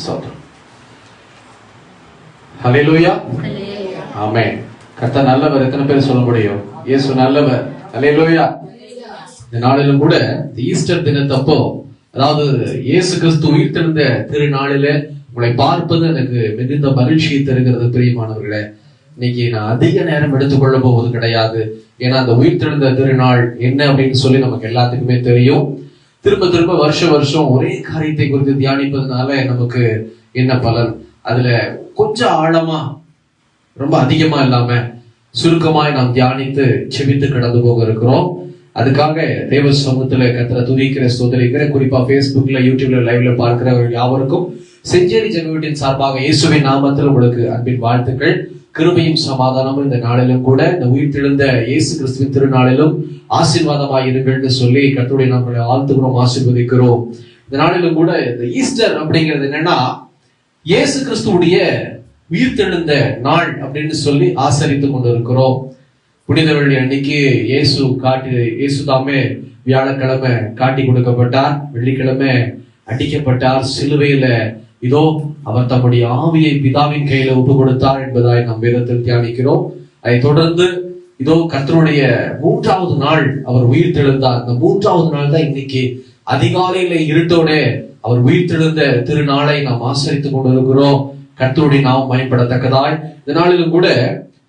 ஸ்தோத்திரம். ஹல்லேலூயா. ஆமென். கர்த்தர் நல்லவர். எத்தனை பேர் சொல்ல முடியும்? இயேசு நல்லவர். ஹல்லேலூயா. இந்த நாளிலும் கூட ஈஸ்டர் தினத்தப்போ, அதாவது இயேசு கிறிஸ்து உயிர்த்தெழுந்த திருநாளில உங்களை பார்ப்பது எனக்கு மிகுந்த மகிழ்ச்சியை தருகிறது. பிரியமானவர்களே, இன்னைக்கு நான் அதிக நேரம் எடுத்துக்கொள்ள போவது கிடையாது. ஏன்னா அந்த உயிர்த்தெழுந்த திருநாள் என்ன அப்படின்னு சொல்லி நமக்கு எல்லாத்துக்குமே தெரியும். திரும்ப திரும்ப வருஷம் ஒரே காரியத்தை குறித்து தியானிப்பதனால நமக்கு என்ன பலன்? அதுல கொஞ்சம் ஆழமா, ரொம்ப அதிகமா இல்லாம சுருக்கமாய் நாம் தியானித்து செபித்து கடந்து போக இருக்கிறோம். அதுக்காக தேவ சமூகத்துல கர்த்தரை துதிக்கிற ஸ்தோத்திரிக்கிற, குறிப்பா Facebookல, யூடியூப்ல லைவ்ல பார்க்கிறவர்கள் யாவருக்கும் செஞ்சேரி ஜெபவீட்டின் சார்பாக இயேசுவின் நாமத்தில் உங்களுக்கு அன்பின் வாழ்த்துக்கள். கிருபையும் சமாதானமும் இந்த நாளிலும் கூட, இந்த உயிர்த்தெழுந்த இயேசு கிறிஸ்துவின் திருநாளிலும் ஆசீர்வாதமாய் இருங்கள்னு சொல்லி கர்த்தருடைய நாமத்தை வாழ்த்துகிறோம், ஆசீர்வதிக்கிறோம். இந்த நாளிலும் கூட இந்த ஈஸ்டர் அப்படிங்கிறது என்னன்னா, இயேசு கிறிஸ்துவுடைய உயிர்த்தெழுந்த நாள் அப்படின்னு சொல்லி ஆசரித்து கொண்டு இருக்கிறோம். புனிதவெள்ளி அன்னைக்கு இயேசு தாமே வியாழக்கிழமை காட்டி கொடுக்கப்பட்டார், வெள்ளிக்கிழமை அடிக்கப்பட்டார், சிலுவையில இதோ அவர் தம்முடைய ஆவியை பிதாவின் கையில ஒப்பு கொடுத்தார் என்பதாய் நாம் வேதத்தில் தியானிக்கிறோம். அதை தொடர்ந்து இதோ கர்த்தருடைய 3வது நாள் அவர் உயிர்த்தெழுந்தார். இந்த 3வது நாள் தான் இன்னைக்கு அதிகாலையில இருட்டோட அவர் உயிர்த்தெழுந்த திருநாளை நாம் ஆசரித்துக் கொண்டிருக்கிறோம். கர்த்தருடைய நாம் பயன்படத்தக்கதாய் இந்த நாளிலும் கூட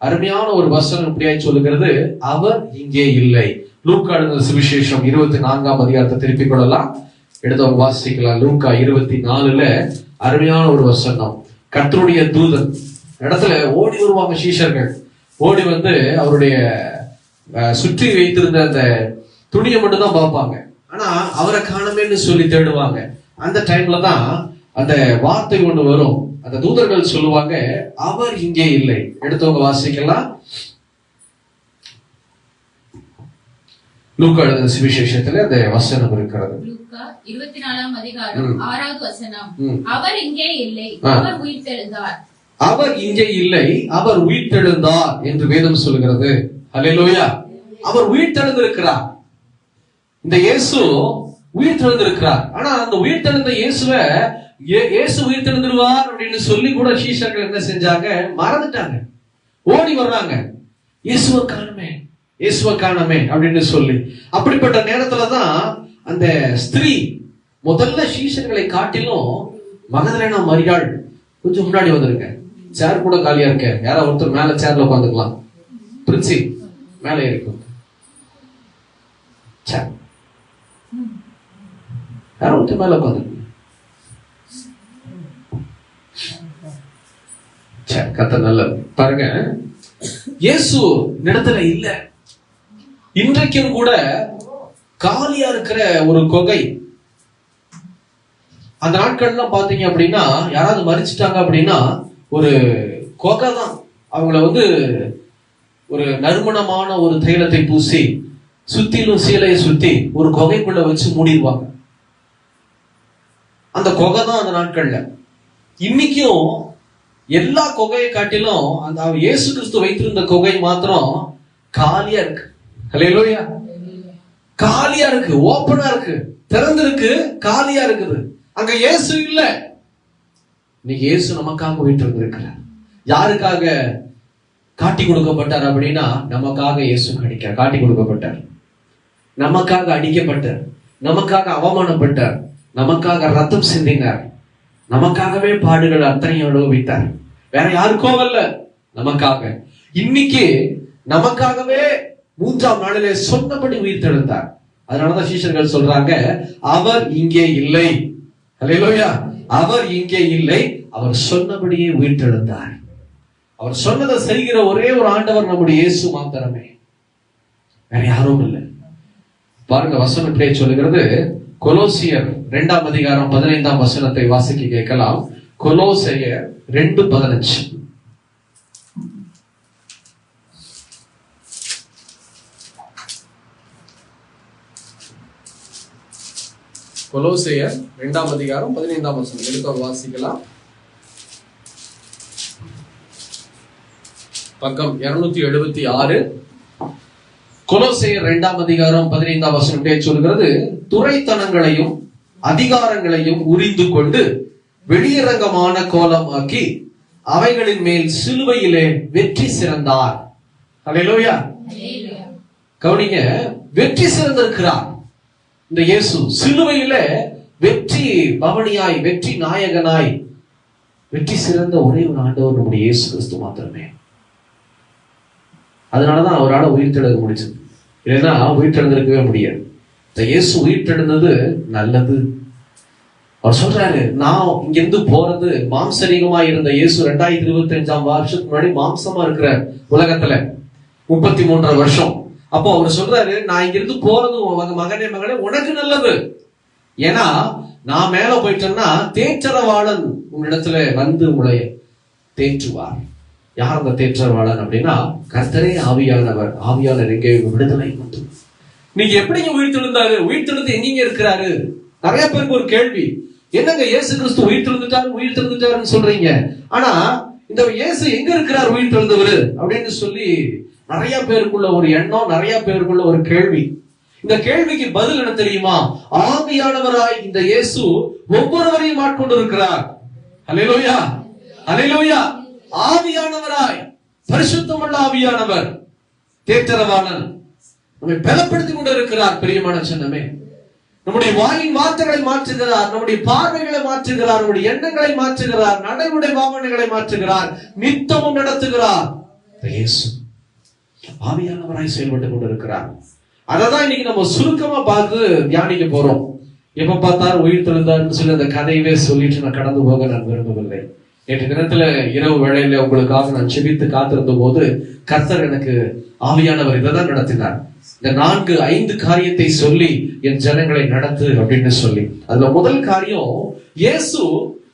அருமையான ஒரு வசனம் இப்படியாய் சொல்லுகிறது, அவர் இங்கே இல்லை. லூக்கா எழுதின சுவிசேஷம் 24ஆம் அதிகாரத்தை திருப்பிக் கொள்ளலாம், எடுத்தவங்க வாசிக்கலாம். லூக்கா 24ல அருமையான ஒரு வசனம். கர்த்தருடைய தூதன் இடத்துல ஓடி வருவாங்க சீஷர்கள். ஓடி வந்து அவருடைய சுற்றி வைத்திருந்த அந்த துணியை மட்டும் தான் பார்ப்பாங்க. ஆனா அவரை காணமேன்னு சொல்லி தேடுவாங்க. அந்த டைம்ல தான் அந்த வார்த்தை ஒன்று வரும். அந்த தூதர்கள் சொல்லுவாங்க, அவர் இங்கே இல்லை. எடுத்தவங்க வாசிக்கலாம். லூக்கா எழுதின சுவிசேஷத்துல அந்த வசனம் இருக்கிறது. 24ஆம் அதிகாரம் 6வது வசனம். அவர் இங்கே இல்லை, அவர் உயிர்த்தெழுந்தார். அவர் இங்கே இல்லை, அவர் உயிர்த்தெழுந்தார் என்று வேதம் சொல்கிறது. ஹல்லேலூயா. அவர் உயிர்த்தெழுந்திருக்கிறார். இந்த இயேசு உயிர்த்தெழுந்திருக்கிறார். ஆனா அந்த உயிர்த்தெழுந்த இயேசு உயிர்த்தெழுந்துருவார் அப்படின்னு சொல்லி கூட சீஷர்கள் என்ன செஞ்சாங்க? மறந்துட்டாங்க. ஓடி வர்றாங்க, இயேசுவை காணமே அப்படின்னு சொல்லி. அப்படிப்பட்ட நேரத்துலதான் அந்த ஸ்திரீ முதல்ல சீஷர்களை காட்டிலும் மகதலேனா மரியாள் கொஞ்சம் முன்னாடி வந்திருக்க. சேர் கூட காலியா இருக்க, யாரோ ஒருத்தர் மேல சேர்ல உட்காந்துக்கலாம். பிரின்சி மேல இருக்கும், யாரோ ஒருத்தர் மேல உட்காந்து. கத்த நல்ல பாருங்க, இயேசு இடத்துல இல்ல. இன்றைக்கும் கூட காலியா இருக்கிற ஒரு குகை. அந்த நாட்கள்லாம் பாத்தீங்க அப்படின்னா, யாராவது மரிச்சிட்டாங்க அப்படின்னா ஒரு குகை தான். அவங்கள வந்து ஒரு நறுமணமான ஒரு தைலத்தை பூசி சுத்திலும் சீலையை சுத்தி ஒரு குகைக்குள்ள வச்சு மூடிடுவாங்க. அந்த குகை தான் அந்த நாட்கள்ல. இன்னைக்கும் எல்லா குகையை காட்டிலும் அந்த இயேசு கிறிஸ்து வைத்திருந்த குகை மாத்திரம் காலியா இருக்கு. ஹல்லேலூயா. காலியா இருக்கு, ஓப்பனா இருக்கு, திறந்திருக்கு, காலியா இருக்குது. அங்க இயேசு இல்ல. இன்னைக்கு இயேசு நமக்காக உயிர்த்தெழுந்திருக்கிறார். யாருக்காக காட்டி கொடுக்கப்பட்டார் அப்படின்னா, நமக்காக இயேசு காட்டி கொடுக்கப்பட்டார். நமக்காக அடிக்கப்பட்டார், நமக்காக அவமானப்பட்டார், நமக்காக ரத்தம் சிந்தினார், நமக்காகவே பாடுகள் அத்தனையும் அனுபவித்தார். வேற யாருக்கோ அல்ல, நமக்காக. இன்னைக்கு நமக்காகவே 3ஆம் நாளிலே சொன்னபடி உயிர்த்தெழுந்தார். அதனாலதான் சீஷர்கள் சொல்றாங்க, அவர் இங்கே இல்லை. ஹல்லேலூயா. அவர் இங்கே இல்லை, அவர் சொன்னபடியே உயிர்த்தெழுந்தார். அவர் சொன்னதை செய்கிற ஒரே ஒரு ஆண்டவர் நம்முடைய இயேசு மாத்திரமே, வேற யாரும் இல்லை. பாருங்க, வசனம் இப்படியே சொல்லுகிறது. கொலோசியர் 2ஆம் அதிகாரம் 15ஆம் வசனத்தை வாசிக்க கேட்கலாம். கொலோசியர் 2:15. கொலோசியர் 2ஆம் அதிகாரம் 15ஆம் வசனம் எடுத்து வாசிக்கலாம். பக்கம் 276. கொலோசையர் 2ஆம் அதிகாரம் 15ஆம் வசனம் சொல்கிறது, துரைத்தனங்களையும் அதிகாரங்களையும் உரிந்து கொண்டு வெளியரங்கமான கோலமாக்கி அவைகளின் மேல் சிலுவையிலே வெற்றி சிறந்தார். அல்லேலூயா. கவனிங்க, வெற்றி சிறந்திருக்கிறார் இந்த இயேசு. சிலுவையில வெற்றி பவனியாய், வெற்றி நாயகனாய், வெற்றி சிறந்த ஒரே ஒரு ஆண்டவர் நம்முடைய இயேசு கிறிஸ்து மாத்திரமே. அதனாலதான் அவரால் உயிர்த்தெழுத முடிச்சது. இல்லைன்னா உயிர்த்தெழுந்திருக்கவே முடியாது. இந்த இயேசு உயிர்த்தெழுந்தது நல்லது. அவர் சொல்றாரு, நான் இங்கிருந்து போறது, மாம்சரீகமா இருந்த இயேசு 2025 வருஷத்துக்கு முன்னாடி மாம்சமா இருக்கிற உலகத்துல 33 வருஷம். அப்போ அவர் சொல்றாரு, நான் இங்கிருந்து போறது மகனே மகனே உனக்கு நல்லது. ஏன்னா நான் மேல போயிட்டேன்னா தேற்றரவாளன் உன்னிடத்துல வந்து உங்களை தேற்றுவார். யார் அந்த தேற்றரவாளன் அப்படின்னா, கர்த்தரே ஆவியானவர். ஆவியாளர் எங்கே? விடுதலை உண்டு. நீங்க எப்படிங்க உயிர்த்தெழுந்தாரு? உயிர்த்தெழுந்து எங்கீங்க இருக்கிறாரு? நிறைய பேருக்கு ஒரு கேள்வி, என்னங்க இயேசு கிறிஸ்து உயிர்த்தெழுந்துட்டாருன்னு சொல்றீங்க, ஆனா இந்த இயேசு எங்க இருக்கிறார் உயிர்த்தெழுந்தவர் அப்படின்னு சொல்லி நிறைய பேருக்குள்ள ஒரு எண்ணம், நிறைய பேருக்குள்ள ஒரு கேள்வி. இந்த கேள்விக்கு பதில் என்ன தெரியுமா? ஆவியானவராய் இந்த இயேசு ஒவ்வொருவரையும் ஆட்கொண்டு இருக்கிறார். அல்லேலூயா, அல்லேலூயா. ஆவியானவராய், பரிசுத்தமுள்ள ஆவியானவர், தேற்றரவாளன் நம்மை பலப்படுத்திக் கொண்டு இருக்கிறார். பிரியமான சொன்னமே, நம்முடைய வாயின் வார்த்தைகளை மாற்றுகிறார், நம்முடைய பார்வைகளை மாற்றுகிறார், நம்முடைய எண்ணங்களை மாற்றுகிறார், நடைமுறை பாவனைகளை மாற்றுகிறார், நித்தமும் நடத்துகிறார். இயேசு ஆவியானவராய் செயல்பட்டுக் கொண்டிருக்கிறார். அததான் இன்னைக்கு நம்ம சுருக்கமா பார்த்து தியானிக்க போறோம். எப்ப பார்த்தாலும் உயிர்த்தெழுந்தார்னு சொல்லி அந்த கதையவே சொல்லிட்டு நான் கடந்து போக நான் விரும்பவில்லை. நேற்று தினத்துல இரவு வேளையில உங்களுக்காக நான் செபித்து காத்திருந்த போது கர்த்தர் எனக்கு ஆவியானவர் இதைதான் நடத்தினார். இந்த 4-5 காரியத்தை சொல்லி என் ஜனங்களை நடத்து அப்படின்னு சொல்லி, அதுல முதல் காரியம், இயேசு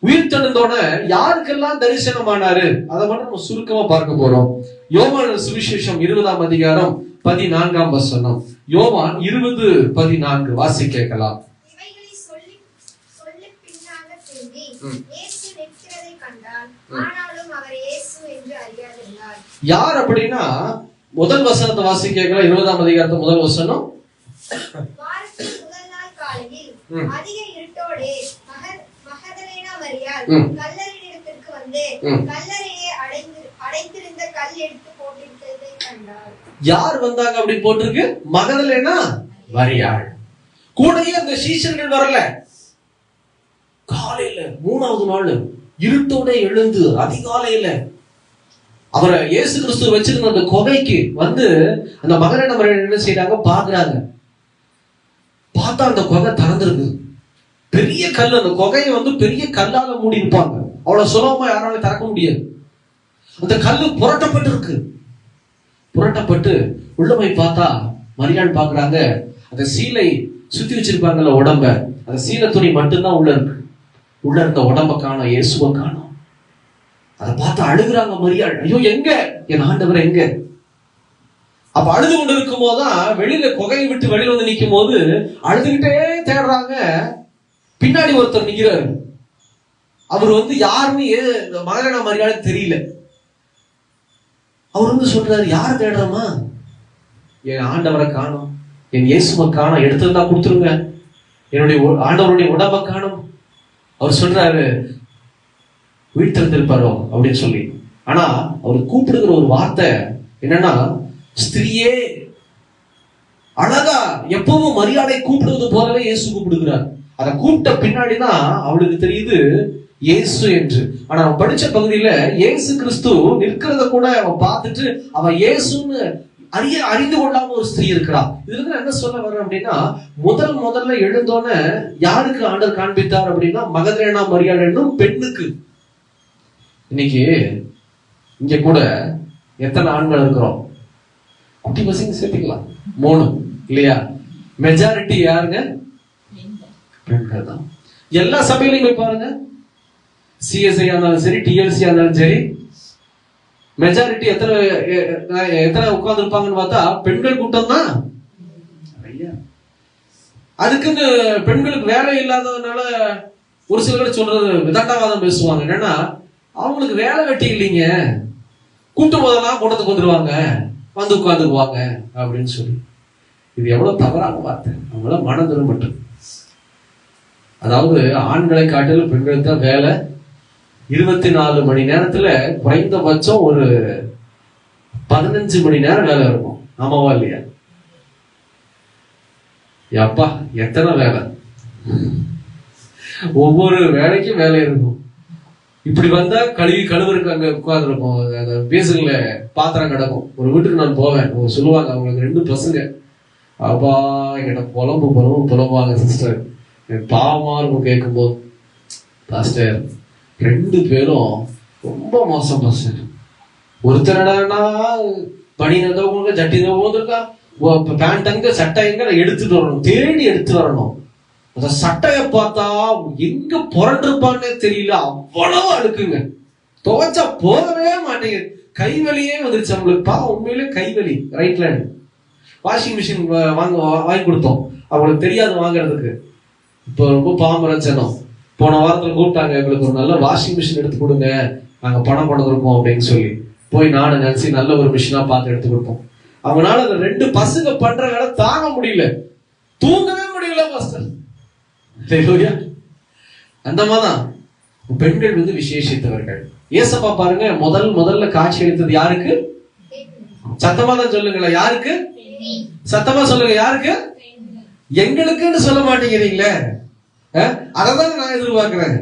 உயிர்த்தெழுந்தோட யாருக்கெல்லாம் தரிசனமானாரு அதை மட்டும் நம்ம சுருக்கமா பார்க்க போறோம். யோவான் சுவிசேஷம் 20ஆம் அதிகாரம் 14ஆம் வசனம். யோவான் 20:14 வாசி கேட்கலாம். யார் அப்படின்னா, முதல் வசனத்தை வாசி கேட்கலாம். 20ஆம் அதிகாரத்து முதல் வசனம். அதிக இருட்டோடே மகதலேனா மரியாள் கல்லறையிடத்திற்கு வந்து கல்லறையை அடைந்திருந்த கல் எடுத்து போட்டிருந்ததை கண்டார். யார் வந்தாங்க அப்படி போட்டிருக்கு? மகதலேனா மரியாள். கூடயே அந்த சீஷர்கள் வரல. காலையில 3வது நாள் இருட்டோட எழுந்து அதிகாலையில அவரை இயேசு கிறிஸ்து வச்சிருந்த அந்த குகைக்கு வந்து அந்த மகதலேனா மரியாள் என்ன செய்யறாங்க பாக்குறாங்க. பார்த்தா அந்த குகை திறந்திருக்கு. பெரிய கல், அந்த குகையை வந்து பெரிய கல்லால மூடி இருப்பாங்க. அவ்வளவு சுலபமா யாராலும் திறக்க முடியாது. அந்த கல்லு புரட்டப்பட்டு இருக்கு. புரட்டப்பட்டு உள்ள போய் பார்த்தா மரியாள் பாக்குறாங்க, அந்த சீலை சுத்தி வச்சிருப்பாங்கல்ல உடம்ப, அந்த சீலை துணி மட்டும்தான் உள்ள இருக்கு. உள்ள இருந்த உடம்ப காணோம், இயேசுவை காணோம். அதை பார்த்து அழுகுறாங்க மரியாள். ஐயோ, எங்க என் ஆண்டவர் எங்க? அப்ப அழுது கொண்டு இருக்கும் போதுதான் வெளியில குகையை விட்டு வெளியில வந்து நிக்கும் போது அழுதுகிட்டே தேடுறாங்க. பின்னாடி ஒருத்தர் நிக்கிறாரு. அவர் வந்து யாருன்னு மகதலேனா மரியாள் தெரியல. அவர் வந்து சொல்றாரு, யார் தேடுறமா? என் ஆண்டவரை காணோம், என் இயேசுவை காணோம், எடுத்திருந்தா கொடுத்துருங்க, என்னுடைய ஆண்டவருடைய உடம்பை காணோம். அவர் சொல்றாரு, உயிர்த்தெழுந்திருப்பாரோ அப்படின்னு சொல்லி. ஆனா அவர் கூப்பிடுகிற ஒரு வார்த்தை என்னன்னா, ஸ்திரியே. அழகா எப்பவும் மரியாதை கூப்பிடுவது போலவே இயேசு கூப்பிடுகிறார். அதை கூப்பிட்ட பின்னாடிதான் அவளுக்கு தெரியுது இயேசு என்று. ஆனா அவன் படிச்ச பகுதியில இயேசு கிறிஸ்து நிற்கிறத கூட அவன் பார்த்துட்டு அவன் இயேசுன்னு அறிந்து கொள்ளாம ஒரு ஸ்திரீ இருக்கிறான். இதுல என்ன சொல்ல வர்றேன் அப்படின்னா, முதல்ல எழுந்தோன யாருக்கு ஆண்டவர் காண்பித்தார் அப்படின்னா, மகதலேனா மரியாள் என்னும் பெண்ணுக்கு. இன்னைக்கு இங்க கூட எத்தனை ஆண்கள் இருக்கிறோம்? குட்டி பசங்க சேர்த்துக்கலாம் 3 இல்லையா? மெஜாரிட்டி யாருங்க? பெண்கள் தான். எல்லா சபையிலையும் போய் பாருங்க, சிஎஸ்ஐ ஆனாலும் சரி, டிஎல்சி ஆனாலும் சரி, மெஜாரிட்டி எத்தனை உட்கார்ந்து இருப்பாங்கன்னு பார்த்தா பெண்கள் கூட்டம் தான். அதுக்குன்னு பெண்களுக்கு வேலை இல்லாததுனால ஒரு சிலர் சொல்றது விதண்டாவாதம் பேசுவாங்க. என்னன்னா, அவங்களுக்கு வேலை வெட்டி இல்லைங்க, கூட்டம் போதெல்லாம் கூட்டத்துக்கு வந்துருவாங்க, வந்து உட்காந்துக்குவாங்க அப்படின்னு சொல்லி. இது எவ்வளவு தவறான வார்த்தை. அவங்கள மனம் திரும்பட்டும். அதாவது ஆண்களை காட்டிலும் பெண்களுக்கு தான் வேலை. 24 மணி நேரத்துல குறைந்தபட்சம் ஒரு 15 மணி நேரம் வேலை இருக்கும். ஆமாவா இல்லையா? அப்பா எத்தனை வேலை! ஒவ்வொரு வேலைக்கும் வேலை இருக்கும். இப்படி வந்தா கழுவுறதுக்கு அங்க உட்கார்ந்துருக்கும், அந்த பேசுகள்ல பாத்திரம் கிடக்கும். ஒரு வீட்டுக்கு நான் போவேன், சொல்லுவாங்க அவங்களுக்கு 2 பசங்க. அப்பா என்கிட்ட புலம்புவாங்க. சிஸ்டர் எனக்கு பாவமா இருக்கும் கேட்கும்போது. பாஸ்டர் 2 பேரும் ரொம்ப மோசம் பாஸ்டர். ஒருத்தரடா பனினதவங்க ஜட்டி போதுருக்கா, பேண்ட் அங்க சட்டை எங்க எடுத்துட்டு வரணும், தேடி எடுத்துட்டு வரணும். அந்த சட்டையை பார்த்தா எங்க புரண்டிருப்பான்னே தெரியல, அவ்வளவு அழுக்குங்க. துவைச்சா போகவே மாட்டேங்குது, கைவலியே வந்துருச்சு அவங்களுக்கு. பாவம், உண்மையிலே கைவலி. ரைட் ஹேண்ட் வாஷிங் மிஷின் வாங்கி கொடுத்தோம், அவங்களுக்கு தெரியாது வாங்குறதுக்கு. இப்போ ரொம்ப பாமரச்சனம். போன வாரத்துல கூப்பிட்டாங்க, எங்களுக்கு ஒரு நல்ல வாஷிங் மிஷின் எடுத்து கொடுங்க, நாங்க பணம் கொடுத்துருக்கோம் அப்படின்னு சொல்லி. போய் நானும் நினைச்சு நல்ல ஒரு மிஷினா பார்த்து எடுத்து கொடுப்போம். அவங்களால அந்த 2 பசங்க பண்ற வேலை தாங்க முடியல, தூங்கவே முடியல மாஸ்டர். அந்த மாதிரிதான் பெண்கள் வந்து விசேஷித்தவர்கள். ஏசப்பா பாருங்க, முதல்ல காட்சி அளித்தது யாருக்கு? சத்தமா தான் சொல்லுங்களேன், யாருக்கு? சத்தமா சொல்லுங்க, யாருக்கு? எங்களுக்குன்னு சொல்ல மாட்டேங்கிறீங்களே. அததான் நான் எதிர்பார்க்கிறேன்.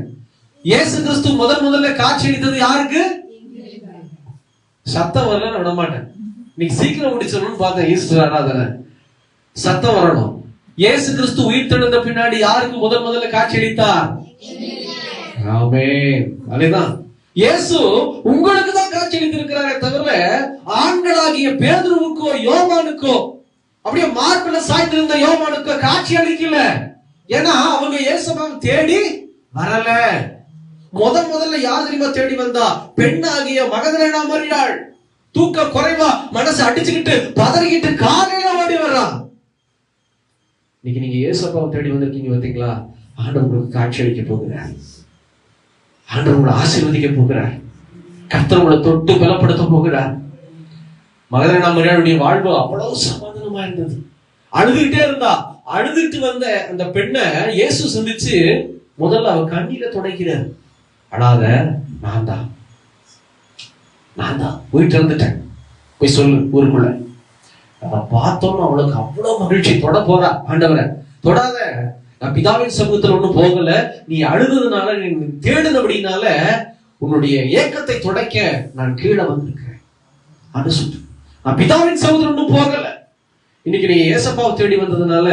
இயேசு கிறிஸ்து முதல்ல காட்சி அளித்தது யாருக்கு? சத்தம் வரல, நான் விட மாட்டேன். நீங்க சீக்கிரம் முடிச்சிடணும்னு பார்த்தேன் ஈஸ்டர் ஆராதனை. சத்தம் வரணும். இயேசு கிறிஸ்து உயிர் தெழுந்த பின்னாடி யாருக்கு முதல்ல காட்சி அளித்தார்? ஆமென். அதேதான், இயேசு உங்களுக்கு தான் காட்சி அளித்திருக்கிறாரே தவிர ஆண்களாகிய பேதுருவுக்கோ யோவானுக்கோ, அப்படியே மார்பில சாய்ந்திருந்த யோவானுக்கோ காட்சி அளிக்கல. ஏன்னா அவங்க இயேசுவை தேடி வரல. முதல்ல யார் தெரியுமா தேடி வந்தா? பெண்ணாகிய மகதலேனா மரியாள். தூக்க குறைவா மனசு அடிச்சுக்கிட்டு பதறிக்கிட்டு காலையில ஓடி வர்றான். இன்னைக்கு நீங்க இயேசுவை தேடி வந்திருக்கீங்க பாத்தீங்களா? ஆண்டவர் உங்களுக்கு காட்சி அளிக்க போகிறார். ஆண்டவர் உங்களை ஆசீர்வதிக்க போகிறார். கர்த்தர் உங்களை தொட்டு பலப்படுத்த போகிறார். மகதலேனா மரியாளுடைய வாழ்வு அவ்வளவு சமாதானமா இருந்தது. அழுதுகிட்டே இருந்தா. அழுதுட்டு வந்த அந்த பெண்ணை இயேசு சந்திச்சு முதல்ல அவ கண்ணீரை துடைக்கிறார். அழாத, நான் தான் போயிட்டு இருந்துட்டேன், போய் சொல்லு ஊருக்குள்ள. அதை பார்த்தோம், அவளுக்கு அவ்வளவு மகிழ்ச்சி. தொட போறா ஆண்டவரை. தொடாத, நான் பிதாவின் சமூகத்துல ஒண்ணும் போகல, நீ அழுதுனால, நீ தேடுனபடினால உன்னுடைய ஏக்கத்தை துடைக்க நான் கீழே வந்திருக்கிறேன். நான் பிதாவின் சமூகத்துல ஒண்ணும் போகல. இன்னைக்கு நீங்க ஏசப்பாவை தேடி வந்ததுனால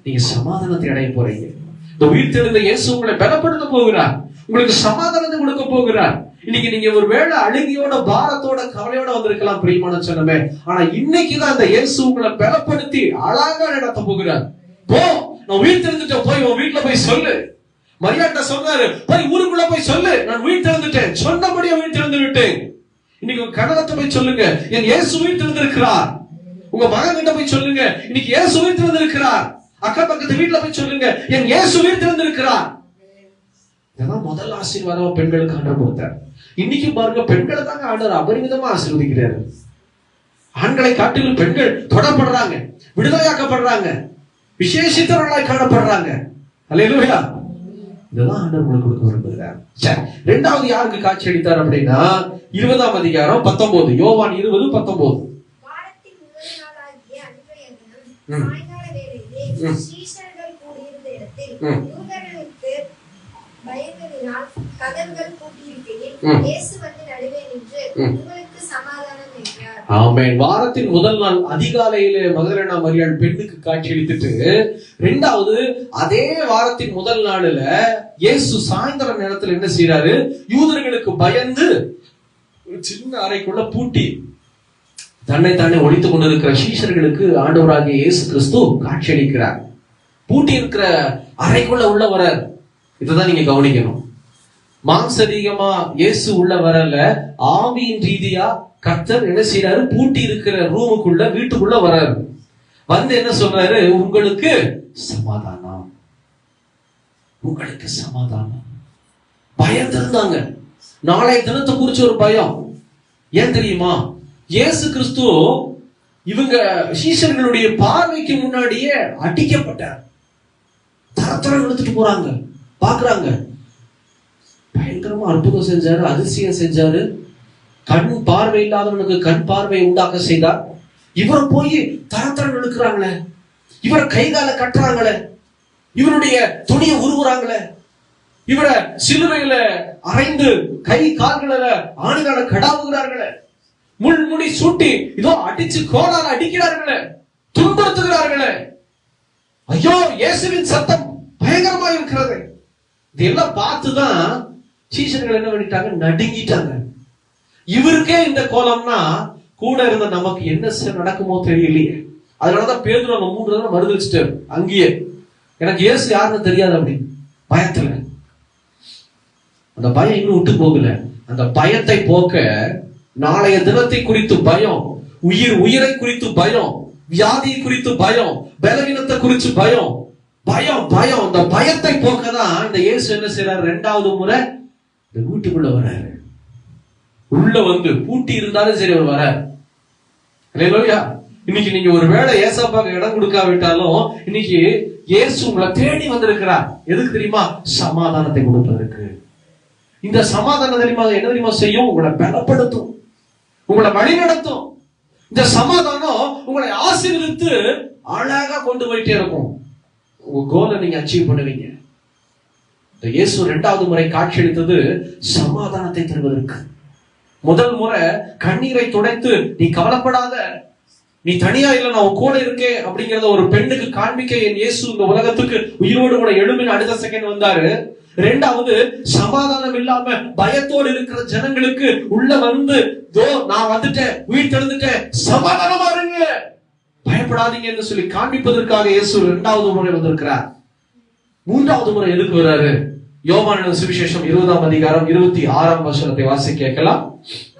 நீங்க சமாதானத்தை அடைய போறீங்க. இந்த உயிர் தெழுந்த இயேசு உங்களை பலப்படுத்த போகிறார், உங்களுக்கு சமாதானத்தை கொடுக்க போகிறார். இன்னைக்கு நீங்க ஒரு வேளை அழுகையோட, பாரத்தோட, கவலையோட வந்திருக்கலாம் பிரியமான சொன்னமே. ஆனா இன்னைக்குதான் அந்த இயேசு உங்களை பலப்படுத்தி அழகா நடத்த போகிறார். போ, நான் உயிர் தெழுந்துட்டேன், போய் உன் வீட்டுல போய் சொல்லு. மரியாதை சொன்னாரு, போய் ஊருக்குள்ள போய் சொல்லு, நான் உயிர் தெழுந்துட்டேன், சொன்னபடியே உயிர் தெழுந்து விட்டேன். இன்னைக்கு உங்க கணவத்தை போய் சொல்லுங்க, என் இயேசு உயிர் தெழுந்திருக்கிறார். உங்க மகன் கிட்ட போய் சொல்லுங்க, இன்னைக்கு இயேசு உயிர் தெழுந்திருக்கிறார். அக்கா பக்கத்து வீட்டுல போய் சொல்லுங்க, என் இயேசு உயிர் தெழுந்திருக்கிறார். இதெல்லாம் முதல் ஆசீர்வாதம் பெண்களுக்கு ஆண்டவர் கொடுத்தார். இன்னைக்கு பாருங்க, பெண்களை தாங்க ஆண்டவர் அபரிமிதமா ஆசீர்வதிக்கிறாரு. ஆண்களை காட்டிலும் பெண்கள் தொடப்படுறாங்க, விடுதலையாக்கப்படுறாங்க, விசேஷித்தவர்களாய் காணப்படுறாங்க. அல்லேலூயா. இதெல்லாம் ஆண்டவர் உங்களுக்கு கொடுக்க விரும்புகிறார். சரி, 2வது யாருக்கு காட்சி அளித்தார் அப்படின்னா 20ஆம் அதிகாரம் 19, யோவான் 20:19. சீஷர்கள் கூடியிருந்த இடத்தில் யூதர்களுக்கு பயந்ததினால் கதவுகள் பூட்டியிருக்கையில் இயேசு வந்து நடுவே நின்று உங்களுக்கு சமாதானம் என்றார். ஆமென். வாரத்தின் முதல் நாள் அதிகாலையிலே மகதலேனா மரியாள் பெண்ணுக்கு காட்சி அளித்துட்டு, 2வது அதே வாரத்தின் முதல் நாளில இயேசு சாயந்தர நேரத்தில் என்ன செய்யறாரு? யூதர்களுக்கு பயந்து ஒரு சின்ன அறைக்குள்ள பூட்டி தன்னை ஒழித்துக் கொண்டிருக்கிற சீஷர்களுக்கு ஆண்டவராகிய இயேசு கிறிஸ்து காட்சி அளிக்கிறார். பூட்டி இருக்கிற அறைக்குள்ள உள்ள வரார். இதுதான் நீங்க கவனிக்கணும். மாம்சரீகமா இயேசு உள்ள வரல, ஆவியின் ரீதியா கர்த்தர் என்ன செய்யறாரு? பூட்டி இருக்கிற ரூமுக்குள்ள, வீட்டுக்குள்ள வராரு. வந்து என்ன சொல்றாரு? உங்களுக்கு சமாதானம், உங்களுக்கு சமாதானம். பயந்திருந்தாங்க. நாளைய தினத்தை குறிச்சு ஒரு பயம். ஏன் தெரியுமா? இயேசு கிறிஸ்து இவங்க சீஷர்களுடைய பார்வைக்கு முன்னாடியே அடிக்கப்பட்டார். தரத்தரம் எடுத்துட்டு போறாங்க. பாக்குறாங்க. பயங்கரமா அற்புதம் செஞ்சாரு, அதிசயம் செஞ்சாரு, கண் பார்வை இல்லாதவனுக்கு கண் பார்வை உண்டாக்க செய்தார். இவரை போய் தரத்தரம் இழுக்கிறாங்களே, இவரை கைகால கட்டுறாங்களே, இவருடைய துணியை உருவுறாங்களே, இவரை சிலுவையில அரைந்து கை கால்கள ஆணிகால கடாவுகிறார்களே, முள்முடி சூட்டி இதோ அடிச்சு கோலால அடிக்கிறார்களே, துன்புறுத்துகிறார்களே. ஐயோ, இயேசுவின் சத்தம் பயங்கரமா இருக்கிறது. இதெல்லாம் பார்த்துதான் சீஷர்கள் என்ன பண்ணிட்டாங்க? நடுங்கிட்டாங்க. இவருக்கே இந்த கோலம்னா கூட இருந்த நமக்கு என்ன நடக்குமோ தெரியலையே. அதனாலதான் பேதுரு 3 தடவை மறுதலிச்சிட்டாரு அங்கேயே. எனக்கு இயேசு யாருன்னு தெரியாது அப்படின்னு பயத்துல. அந்த பயம் இன்னும் விட்டு போகல. அந்த பயத்தை போக்க நாளைய தினத்தை குறித்து பயம், உயிரை குறித்து பயம், வியாதியை குறித்து பயம், பலவீனத்தை குறித்து பயம், பயம் பயம். அந்த பயத்தை போக்கதான் இந்த இயேசு என்ன செய்யறாரு? 2வது முறை இந்த வீட்டுக்குள்ள வர்றாரு. உள்ள வந்து பூட்டி இருந்தாலும் சரி அவர் வராரு. இன்னைக்கு நீங்க ஒரு வேளை ஏசாப்பாக்கு இடம் கொடுக்காவிட்டாலும் இன்னைக்கு இயேசு உங்களை தேடி வந்திருக்கிறார். எதுக்கு தெரியுமா? சமாதானத்தை கொடுப்பதற்கு. இந்த சமாதானம் தெரியுமா என்ன தெரியுமா செய்யும்? உங்களை பலப்படுத்தும், உங்களை வழி நடத்தும். இந்த சமாதானம் உங்களை ஆசீர்வதித்து அழகா கொண்டு போயிட்டே இருக்கும். உங்க கோலை நீங்க அச்சீவ் பண்ணுவீங்க. இந்த இயேசு 2வது முறை காட்சியளித்தது சமாதானத்தை தருவதற்கு. முதல் முறை கண்ணீரை துடைத்து நீ கவலைப்படாத, நீ தனியா இல்ல, நான் கூட இருக்கேன் அப்படிங்கறத ஒரு பெண்ணுக்கு காண்பிக்க என் இயேசு இந்த உலகத்துக்கு உயிரோடு கூட எழுமின் அடுத்த செகண்ட் வந்தாரு. 2வது சமாதானம் இல்லாம பயத்தோடு இருக்கிற ஜனங்களுக்கு உள்ள வந்து நான் வந்துட்டேன், உயிர் தெழுந்துட்டேன், சமாதானமா இருங்க, பயப்படாதீங்கன்னு சொல்லி காண்பிப்பதற்காக இயேசு 2வது முறை வந்திருக்கிறார். 3வது முறை எதுக்கு வர்றாரு? யோவான் சுவிசேஷம் 20ஆம் அதிகாரம் 26ஆம் வசனத்தை வாசி கேட்கலாம்.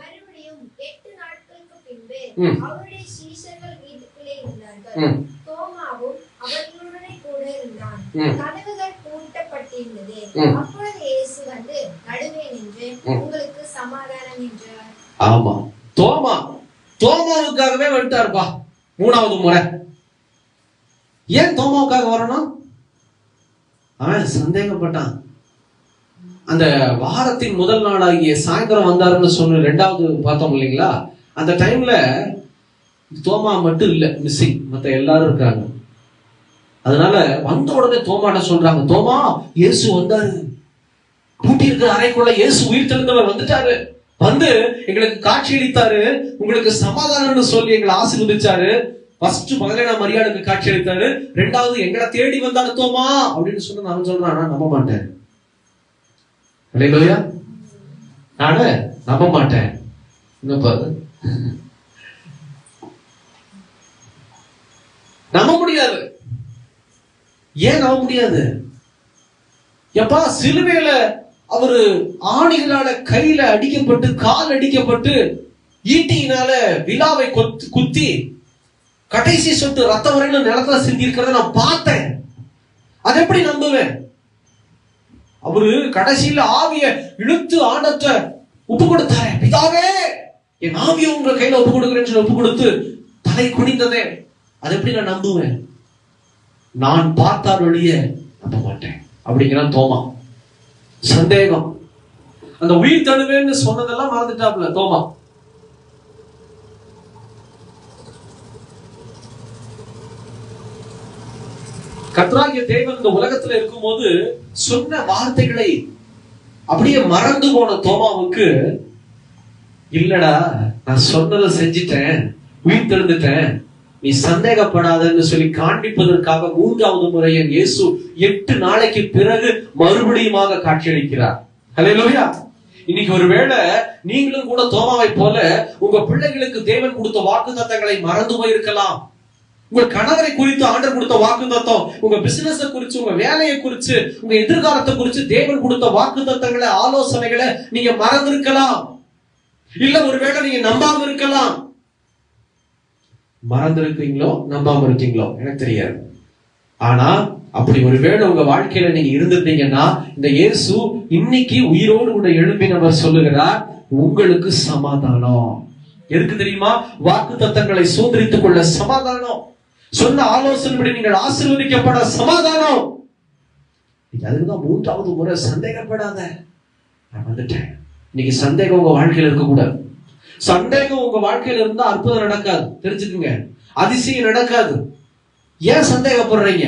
மறுபடியும் 8 நாட்களுக்கு பின்பு அவருடைய சீஷர்கள் வீட்டுக்குள்ளே இருந்தார்கள். தோமாவும் அவர்களுடனே கூட இருந்தான். கதவுகள் பூட்டப்பட்டிருந்தது. அப்பொழுது இயேசு வந்து நடுவே நின்று உங்களுக்கு சமாதானம் என்றார். ஆமா, தோமாவுக்காகவே வந்துட்டாருப்பா 3வது முறை. ஏன் தோமாவுக்காக வரணும்? அவன் சந்தேகப்பட்டான். அந்த வாரத்தின் முதல் நாளாகிய சாயந்தரம் வந்தாருன்னு சொன்ன 2வது பார்த்தோம் இல்லைங்களா? அந்த டைம்ல தோமா மட்டும் இல்ல மிஸ்ஸிங், மத்த எல்லாரும் இருக்காங்க. அதனால வந்த உடனே தோமாட்ட சொல்றாங்க, தோமா இயேசு வந்தாரு, பூட்டி இருக்கிற அறைக்குள்ள இயேசு உயிர் தெழுந்தவர் வந்துட்டாரு, வந்து எங்களுக்கு காட்சி அளித்தாரு, உங்களுக்கு சமாதானம்னு சொல்லி எங்களை ஆசீர்வதிச்சாரு. ஃபர்ஸ்ட் மகலேனா மரியாளுக்கு காட்சி அளித்தாரு, 2வது எங்களை தேடி வந்தாரு தோமா அப்படின்னு சொன்ன. நான் சொல்றேன், நான் நம்ப மாட்டேன். அல்லேலூயா. நானு நம்ப மாட்டேன். என்னப்பா நம்ப முடியாது. ஏன் நம்ப முடியாது? எப்பா சிலுவையில அவரு ஆணிகளால கையில அடிக்கப்பட்டு, கால் அடிக்கப்பட்டு, ஈட்டியினால விலாவை குத்தி கடைசி சொட்டு ரத்தம் வரையில நிலத்துல சிந்தி இருக்கிறத நான் பார்த்தேன். அதை எப்படி நம்புவேன்? அவரு கடைசியில ஆவிய இழுத்து ஆண்டத்த ஒப்பு கொடுத்தாரு. பிதாவே, என் ஆவிய உங்க கையில ஒப்பு கொடுக்கிறேன்னு சொல்லி ஒப்பு கொடுத்து தலை குனிந்ததே. அதை எப்படி நான் நம்புவேன்? நான் பார்த்தால் ஒழிய நம்ப மாட்டேன் அப்படிங்கிறான் தோமா. சந்தேகம். அந்த உயிர் தழுவேன்னு சொன்னதெல்லாம் மறந்துட்டாப்ல தோமா. கர்த்தராகிய தேவன் இந்த உலகத்துல இருக்கும்போது சொன்ன வார்த்தைகளை அப்படியே மறந்து போன தோமாவுக்கு, இல்லடா நான் சொன்னதை செஞ்சிட்டேன், உயிர் தெழுந்துட்டேன், நீ சந்தேகப்படாதன்னு சொல்லி காண்பிப்பதற்காக 3வது முறை இயேசு 8 நாளைக்கு பிறகு மறுபடியுமாக காட்சியளிக்கிறார். ஹல்லேலூயா. இன்னைக்கு ஒருவேளை நீங்களும் கூட தோமாவை போல உங்க பிள்ளைகளுக்கு தேவன் கொடுத்த வாக்குத்தத்தங்களை மறந்து போயிருக்கலாம். உங்க கணவரை குறித்து ஆண்டவர் கொடுத்த வாக்குத்தத்தம், உங்க பிசினஸ் குறிச்சு, உங்க வேலையை குறிச்சு, உங்க எதிர்காலத்தை குறிச்சு தேவன் கொடுத்த வாக்குத்தத்தங்களை, ஆலோசனைகளை நீங்க மறந்திருக்கலாம். இல்ல ஒருவேளை நீங்க நம்பாம இருக்கலாம். மறந்திருக்கீங்களோ நம்பாம இருக்கீங்களோ எனக்கு தெரியாது. ஆனா அப்படி ஒருவேளை உங்க வாழ்க்கையில நீங்க இருந்திருந்தீங்கன்னா, இந்த இயேசு இன்னைக்கு உயிரோடு கூட எழும்பினவர் சொல்லுகிறார், உங்களுக்கு சமாதானம். எதுக்கு தெரியுமா? வாக்குத்தத்தங்களை சுதந்திரித்துக் கொள்ள சமாதானம். சொன்ன ஆலோசனைப்படி நீங்கள் ஆசீர்வதிக்கப்பட சமாதானம். அதுக்குதான் 3வது முறை சந்தேகப்படாத, நான் வந்துட்டேன். இன்னைக்கு சந்தேகம் உங்க வாழ்க்கையில இருக்கக்கூடாது. சந்தேகம் உங்க வாழ்க்கையில இருந்தா அற்புதம் நடக்காது, தெரிஞ்சுக்குங்க. அதிசயம் நடக்காது. ஏன் சந்தேகப்படுறீங்க?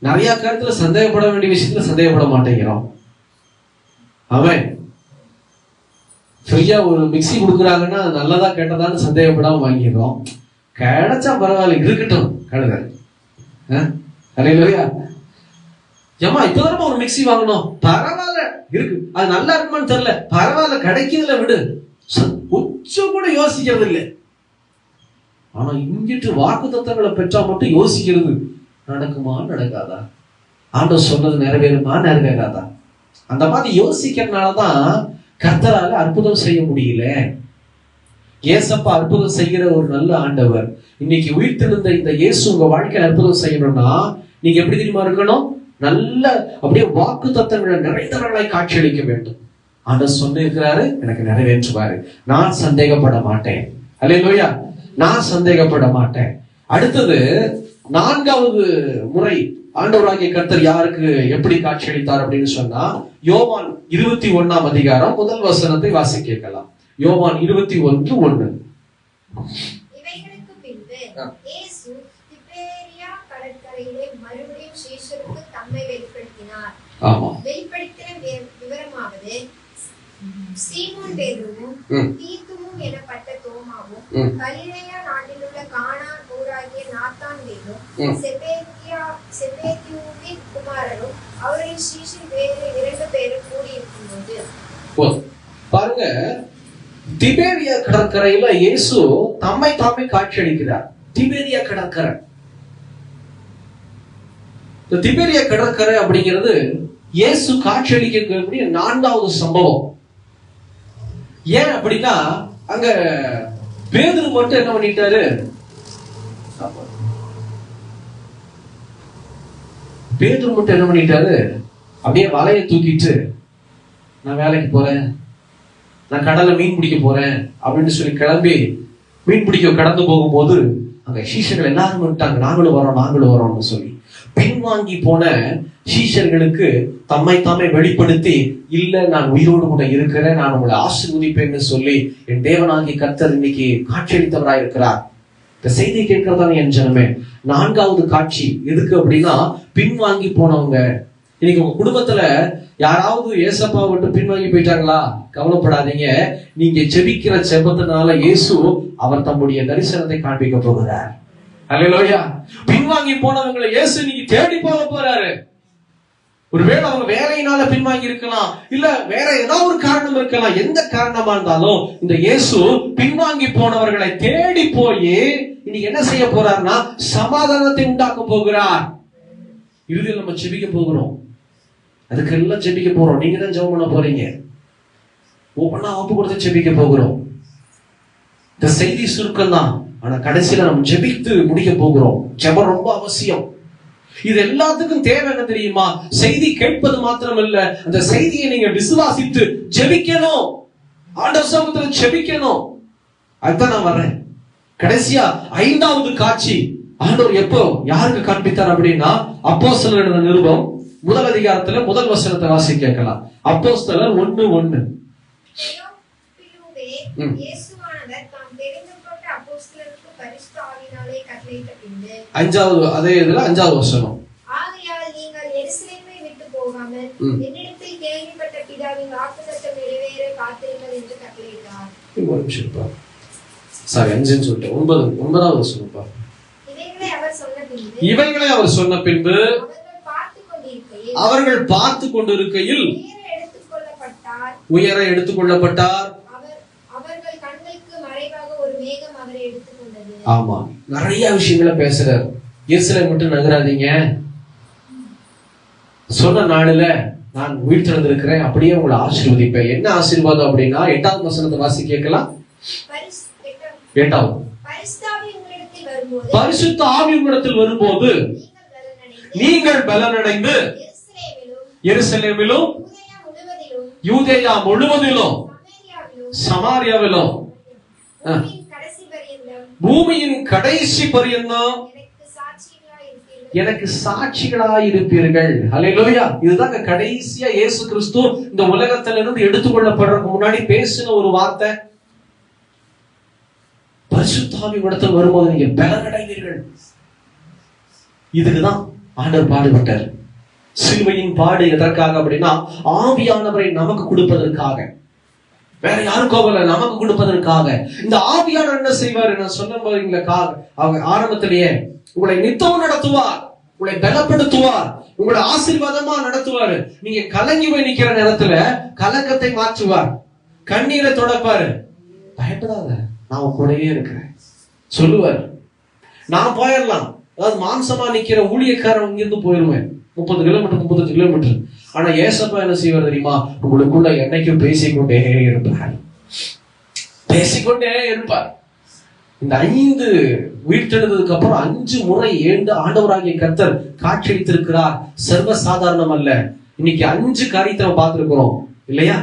நிறைய காலத்துல சந்தேகப்பட வேண்டிய விஷயத்துல சந்தேகப்பட மாட்டேங்கிறோம். அவன் ஃப்ரீயா ஒரு மிக்சி கொடுக்குறாங்கன்னா நல்லதா கேட்டதான்னு சந்தேகப்படாம வாங்கிடுறோம். கிடைச்சா பரவாயில்ல, இருக்கட்டும் கழுத. ஏமா இப்பதான் ஒரு மிக்சி வாங்கணும், பரவாயில்ல இருக்கு, அது நல்லா இருக்குமான்னு தெரியல, பரவாயில்ல கிடைக்கிறதுல விடு, கொஞ்சம் கூட யோசிக்கிறது இல்லை. ஆனா இங்கிட்டு வாக்கு தத்தங்களை பெற்றா மட்டும் யோசிக்கிறது, நடக்குமா நடக்காதா, ஆண்டவர் சொன்னது நிறைவேறுமா நிறைவேறாதா. அந்த மாதிரி யோசிக்கிறதுனாலதான் கர்த்தரால அற்புதம் செய்ய முடியல. ஏசப்பா அற்புதம் செய்கிற ஒரு நல்ல ஆண்டவர். இன்னைக்கு உயிர்த்தெழுந்த இந்த இயேசு உங்க வாழ்க்கையில அற்புதம் செய்யணும்னா நீங்க எப்படி தெரியுமா இருக்கணும்? நல்ல அப்படியே வாக்கு தத்தங்களை நிறைந்தவர்களாய் காட்சியளிக்க வேண்டும். ஆண்டவர் சொல்லியிருக்கிறாரு, எனக்கு நிறைவேற்றுவாரு, நான் சந்தேகப்பட மாட்டேன். அல்லேலூயா, நான் சந்தேகப்பட மாட்டேன். அடுத்தது 4வது முறை ஆண்டவராகிய கர்த்தர் யாருக்கு எப்படி காட்சியளித்தார் அப்படின்னு சொன்னா, யோவான் 21ஆம் அதிகாரம் 1 வசனத்தை வாசிக்க கேட்கலாம். யோவான் 21:1. இவைகளுக்கு பின்பு இயேசு திபேரியா கடற்கரையிலே மறுபடியும் சீஷருக்கு தம்மை வெளிப்படுத்தினார். வெளிப்படுத்தின விவரமாவது, சீமோன் பேதுருவும் தீத்துவும் எனப்பட்ட தோமாவும், கலிலேயா நாட்டில் உள்ள கானான் ஊராகிய நாத்தான்வேலும், செபேதியுவின் குமாரரும் அவரின் சீஷர் வேறு 2 பேரும் கூடியிருக்கும்போது. பாருங்க, திபேரியா கடற்கரையில இயேசு தம்மை தாமே காட்சியளிக்கிறார். திபேரியா கடற்கரை, திபேரியா கடற்கரை அப்படிங்கிறது இயேசு காட்சியளிக்கக்கூடிய 4வது சம்பவம். ஏன் அப்படின்னா, அங்க பேதுரு மட்டும் என்ன பண்ணிட்டாரு, அப்படியே வலையை தூக்கிட்டு நான் வேலைக்கு போறேன், நான் கடல்ல மீன் பிடிக்க போறேன் அப்படின்னு சொல்லி கிளம்பி மீன் பிடிக்க கடந்து போகும்போது அங்க சீஷர்கள் எல்லாரும் வந்துட்டாங்க, நாங்களும் வரோம்னு சொல்லி. பின்வாங்கி போன சீஷர்களுக்கு தம்மை தாமே வெளிப்படுத்தி, இல்ல நான் உயிரோடு கூட இருக்கிறேன், நான் உங்களை ஆசீர்வதிப்பேன்னு சொல்லி என் தேவனாகிய கர்த்தர் இன்னைக்கு காட்சியளித்தவராய் இருக்கிறார். இந்த செய்தி கேட்கறதான என் ஜனமே, 4வது காட்சி எதுக்கு அப்படின்னா, பின்வாங்கி போனவங்க. இன்னைக்கு உங்க குடும்பத்துல யாராவது ஏசப்பா விட்டு பின்வாங்கி போயிட்டாங்களா? கவலைப்படாதீங்க, நீங்க ஜெபிக்கிற ஜெபத்தினால இயேசு அவர் தம்முடைய தரிசனத்தை காண்பிக்க போகிறார். அல்லேலூயா. பின்வாங்கி போனவங்களை இயேசு இன்னைக்கு தேடி போக போறாரு. ஒருவேளை அவங்க வேலையினால பின்வாங்கி இருக்கலாம், இல்ல வேற ஏதாவது ஒரு காரணம் இருக்கலாம். எந்த காரணமா இருந்தாலும் இந்த இயேசு பின்வாங்கி போனவர்களை தேடி போய் இன்னைக்கு என்ன செய்ய போறாருன்னா, சமாதானத்தை உண்டாக்க போகிறார். இறுதியில் நம்ம ஜெபிக்க போகிறோம், அதுக்கு எல்லாம் ஜெபிக்க போறோம். நீங்க தான் ஜெபம் பண்ண போறீங்க, ஒவ்வொன்னா ஒப்பு கொடுத்து ஜெபிக்க போகிறோம். இந்த செய்தி சுருக்கம் தான், ஆனா கடைசியில நம்ம ஜெபித்து முடிக்க போகிறோம். ஜெபம் ரொம்ப அவசியம். இது எல்லாத்துக்கும் தேவை என்ன தெரியுமா? செய்தி கேட்பது மாத்திரம் இல்ல, அந்த செய்தியை நீங்க விசுவாசித்து ஜெபிக்கணும், ஆண்டவர் சமூகத்துல ஜெபிக்கணும். அதுதான் நான் வர்றேன். கடைசியா 5வது காட்சி ஆண்டவர் எப்போ யாருக்கு காண்பித்தார் அப்படின்னா, அப்போஸ்தலர் நிருபம் 1 அதிகாரத்துல 1 வசனத்தை வாசி கேட்கலாம். அப்போஸ்தலர் 1:1. அதே இதுல 5வது வசனம். ஆகையால் நீங்கள் எருசலேமை விட்டு போகாமல் என்னிடத்தில் கேள்விப்பட்ட பிதாவின் வாக்குத்தத்தம் நிறைவேற காத்திருங்கள் என்று கட்டளையிட்டார். ஒரு நிமிஷம் இருப்பா, சாரி 5ன்னு சொல்லிட்டேன். 9வது வசனம் பா. இவைகளை அவர் சொன்ன பின்பு அவர்கள் பார்த்து கொண்டிருக்கையில் உயர எடுத்துக்கொள்ளப்பட்டார். அவர்கள் கண்களுக்கு மறைவாக ஒரு மேகம் அவரை எடுத்துக்கொண்டது. ஆமா, நிறைய விஷயங்களை பேசுறாரு. எருசலேம் மட்டும் நகராதீங்க, சொன்ன நாளில நான் உயிர் திறந்திருக்கிறேன், அப்படியே உங்களை ஆசீர்வதிப்பேன். என்ன ஆசீர்வாதம் அப்படின்னா, 8வது வசனத்தை வாசி கேட்கலாம். 8வது, பரிசுத்த ஆவி உங்களிடத்தில் வரும்போது நீங்கள் பலனடைந்து எருசலேமிலும் யூதேயா முழுவதிலும் சமாரியாவிலும் பூமியின் கடைசி பரியந்தம் எனக்கு சாட்சிகளாய் இருப்பீர்கள். ஹல்லேலூயா. இதுதாங்க கடைசியா இயேசு கிறிஸ்து இந்த உலகத்திலிருந்து எடுத்துக்கொள்ளப்படுறதுக்கு முன்னாடி பேசின ஒரு வார்த்தை. பரிசுத்த ஆவி இடத்தில் வரும்போது நீங்க பலனடைவீர்கள். இதுக்குதான் ஆண்டவர் பாடுபட்டார். சிலுவையின் பாடு எதற்காக அப்படின்னா ஆவியானவரை நமக்கு கொடுப்பதற்காக, வேற யாருக்கோ இல்ல, நமக்கு கொடுப்பதற்காக. இந்த ஆவியானவர் என்ன செய்வார்? நான் சொன்ன அவங்க ஆரம்பத்திலேயே உங்களை நித்தமும் நடத்துவார், உங்களை பலப்படுத்துவார், உங்களை ஆசீர்வாதமா நடத்துவாரு. நீங்க கலங்கி போய் நிக்கிற நேரத்துல கலக்கத்தை மாற்றுவார், கண்ணீரை தொடப்பாரு. பயப்படாத, நான் கூடவே இருக்கிறேன் சொல்லுவார். நான் போயிடலாம், அதாவது மாம்சமா நிக்கிற ஊழியக்காரன் இங்கிருந்து போயிருவேன் 30 கிலோமீட்டர் 35 கிலோமீட்டர். ஆனா ஏசப்பா என்ன செய்வார் தெரியுமா? உங்களுக்குள்ள என்னைக்கும் பேசிக்கொண்டே இருப்பார், பேசிக்கொண்டே இருப்பார். இந்த 5 உயிர்த்தெழுந்ததுக்கு அப்புறம் 5 முறை ஆண்டவராகிய கர்த்தர் காட்சியளித்திருக்கிறார். சர்வ சாதாரணம் அல்ல. இன்னைக்கு 5 காரியத்தை நம்ம பார்த்திருக்கிறோம் இல்லையா?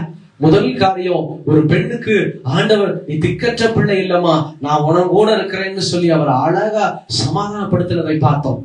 முதல் காரியம், ஒரு பெண்ணுக்கு ஆண்டவர் நீ திக்கற்ற பிள்ளை இல்லம்மா, நான் உனக்கூட இருக்கிறேன்னு சொல்லி அவர் அழகா சமாதானப்படுத்துறதை பார்த்தோம்.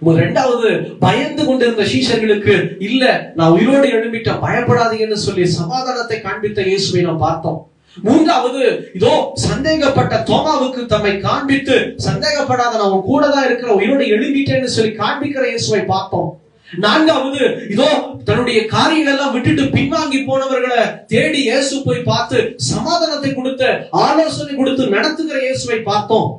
இரண்டாவது, பயந்து கொண்டிருந்த சீஷர்களுக்கு இல்ல நான் உயிரோடு எழும்பிட்டேன் பயப்படாதீங்கன்னு சொல்லி சமாதானத்தை காண்பித்த இயேசுவை நாம் பார்த்தோம். மூன்றாவது, இதோ சந்தேகப்பட்ட தோமாவுக்கு தம்மை காண்பித்து சந்தேகப்படாத நான் கூட தான் இருக்கிற உயிரோடு எழும்பிட்டேன்னு சொல்லி காண்பிக்கிற இயேசுவை பார்த்தோம். நான்காவது, இதோ தன்னுடைய காரியங்கள் எல்லாம் விட்டுட்டு பின்வாங்கி போனவர்களை தேடி இயேசு போய் பார்த்து சமாதானத்தை கொடுத்து ஆலோசனை கொடுத்து நடத்துகிற இயேசுவை பார்த்தோம்.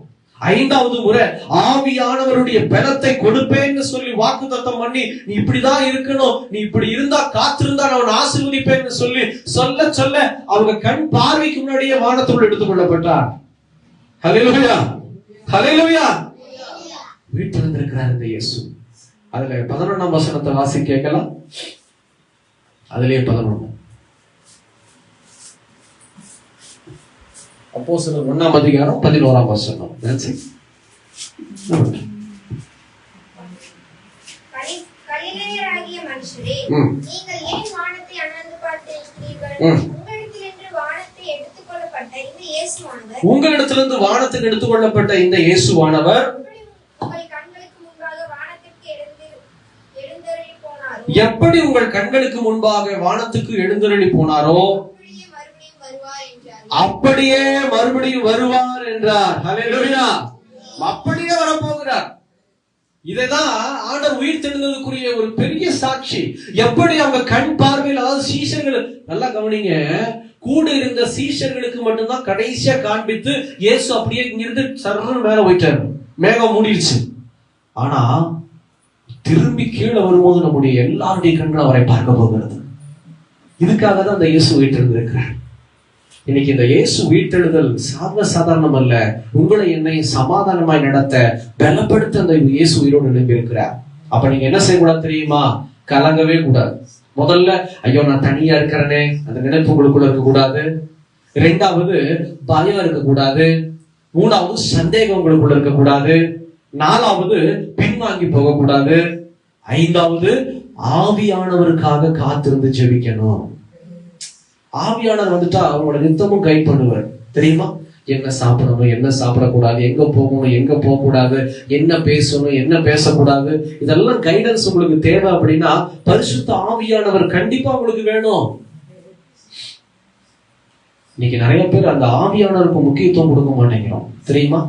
ஐந்தாவது முறை, ஆவியானவருடைய பலத்தை கொடுப்பேன்னு சொல்லி வாக்குத்தத்தம் பண்ணி நீ இப்படிதான் இருக்கணும், நீ இப்படி இருந்தா காத்திருந்தா நான் ஆசீர்வதிப்பேன்னு சொல்லி சொல்ல சொல்ல அவங்க கண் பார்வைக்கு முன்னாடியே வானத்துக்குள் எடுத்துக் கொள்ளப்பட்டார். ஹல்லேலூயா, ஹல்லேலூயா. வீட்டிலிருந்திருக்கிறார் இந்த இயேசு. அதுல 11ஆம் வசனத்தை வாசி கேட்கலாம். அதுலயே 11 அப்போஸ்தலர் 1ஆம் அதிகாரம் 11ஆம் வசனம். கலிலேயராகிய மனுஷரே, நீங்கள் ஏன் வானத்தை அண்ணாந்து பார்க்கிறீர்கள்? உங்களிடத்திலிருந்து வானத்துக்கு எடுத்துக்கொள்ளப்பட்ட இந்த இயேசுவானவர் எப்படி உங்கள் கண்களுக்கு முன்பாக வானத்துக்கு எழுந்தருளி போனாரோ அப்படியே மறுபடியும் வருவார் என்றார். ஹல்லேலூயா. அப்படியே வரப்போகிறார். இதைதான் ஆண்டவர் உயிர் தெழுந்ததுக்குரிய ஒரு பெரிய சாட்சி. எப்படி அவங்க கண் பார்வையில், அதாவது சீஷர்கள், நல்லா கவனிங்க, கூட இருந்த சீஷர்களுக்கு மட்டும்தான் கடைசியா காண்பித்து இயேசு அப்படியே இங்கிருந்து சர்றன்னு மேல போயிட்டார், மேகம் மூடிடுச்சு. ஆனா திரும்பி கீழே வரும்போது நம்முடைய எல்லாருடைய கண்கள் அவரை பார்க்க போகிறது. இதுக்காக தான் அந்த இயேசு உயிர்த்தெழுந்திருக்கிறார். இன்னைக்கு இந்த இயேசு உயிர்த்தெழுதல் சாதாரண சாதாரணம் அல்ல. உங்களை என்னை சமாதானமாய் நடத்த பலப்படுத்த அந்த இயேசு உயிரோடு எழுப்பி இருக்கிறார். அப்ப நீங்க என்ன செய்யக்கூடாது தெரியுமா? கலங்கவே கூடாது. முதல்ல ஐயோ நான் தனியா இருக்கிறேனே அந்த நினைப்பு உங்களுக்குள்ள இருக்கக்கூடாது. இரண்டாவது, பயம் இருக்கக்கூடாது. மூணாவது, சந்தேகம் உங்களுக்குள்ள இருக்கக்கூடாது. நாலாவது, பின்வாங்கி போகக்கூடாது. ஐந்தாவது, ஆவியானவருக்காக காத்திருந்து ஜெபிக்கணும். ஆவியானவர் வந்துட்டா அவங்களோட நித்தமும் கைட் பண்ணுவார். தெரியுமா? என்ன சாப்பிடணும், என்ன சாப்பிடக்கூடாது, எங்க போகணும், எங்க போக கூடாது, என்ன பேசணும், என்ன பேசக்கூடாது, இதெல்லாம் கைடன்ஸ் உங்களுக்கு தேவை. அப்படின்னா பரிசுத்த ஆவியானவர் கண்டிப்பா உங்களுக்கு வேணும். இன்னைக்கு நிறைய பேர் அந்த ஆவியானவருக்கு முக்கியத்துவம் கொடுக்க மாட்டேங்கிறோம். தெரியுமா?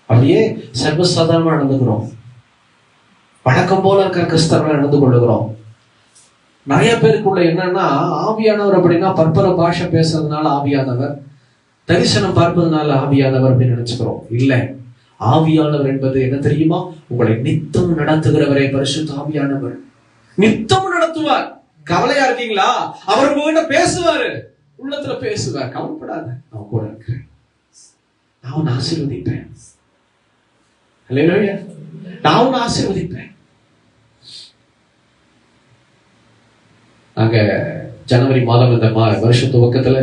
அப்படியே சர்வசாதாரணமா நடந்துக்கிறோம். வழக்கம் போல இருக்கிற கிறிஸ்தவர்கள் நடந்து கொள்ளுகிறோம். நிறைய பேருக்குள்ள என்னன்னா, ஆவியானவர் அப்படின்னா பற்பல பாஷை பேசுறதுனால ஆவியானவர், தரிசனம் பார்ப்பதனால ஆவியானவர் அப்படின்னு நினைச்சுக்கிறோம். இல்ல, ஆவியானவர் என்பது என்ன தெரியுமா? உங்களை நித்தம் நடத்துகிறவரே பரிசுத்த ஆவியானவர். நித்தம் நடத்துவார். கவலையா இருக்கீங்களா? அவர் உங்ககிட்ட பேசுவாரு, உள்ளத்துல பேசுவார். கவலைப்படாத, நான் கூட இருக்கிறேன், நான் உன்னை ஆசீர்வதிப்பேன். அல்லேலூயா. நான் உன்னை ஆசீர்வதிப்பேன். நாங்க ஜனவரி மாதம் இந்த வருஷ துவக்கத்துல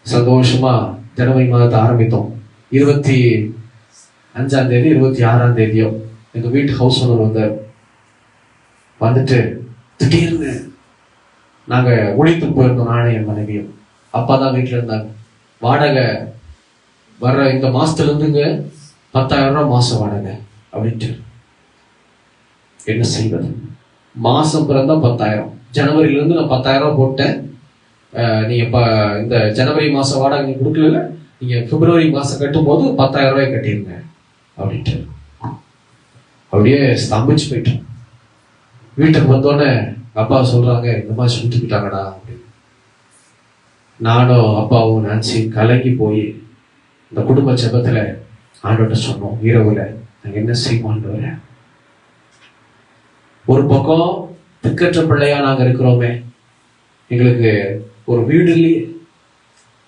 சந்தோஷமா ஜனவரி மாதத்தை ஆரம்பித்தோம். 25ஆம் தேதி 26ஆம் தேதியோ எங்க வீட்டு ஹவுஸ் ஓனர் வந்துட்டு திடீர்னு நாங்க ஒழித்து போயிருந்தோம். நானே என் மனைவியும். அப்பா தான் வீட்டுல இருந்தாங்க. வாடகை வர்ற இந்த மாசத்துல இருந்துங்க 10,000 ரூபாய் மாசம் வாடகை அப்படின்ட்டு. என்ன செய்வது? மாசம் பிறந்தா 10,000. ஜனவரியில இருந்து நான் 10,000 ரூபாய் போட்டேன். நீங்க இந்த ஜனவரி மாசம் வாடகை நீங்க கொடுக்கல, நீங்க பிப்ரவரி மாசம் கட்டும் போது 10,000 ரூபாய் கட்டிருங்க அப்படின்ட்டு. அப்படியே ஸ்தம்பிச்சு போயிட்டோம். வீட்டுக்கு வந்தோடனே அப்பா சொல்றாங்க, இந்த மாதிரி சுட்டுக்கிட்டாங்கடா அப்படின்னு. நானும் அப்பாவும் நினைச்சு கலங்கி போய் இந்த குடும்ப ஜெபத்துல ஆண்டவர்கிட்ட சொன்னோம். இரவுல நாங்க என்ன செய்வோம்? ஒரு பக்கம் திக்கற்ற பிள்ளையா நாங்க இருக்கிறோமே, எங்களுக்கு ஒரு வீடு இல்லையே.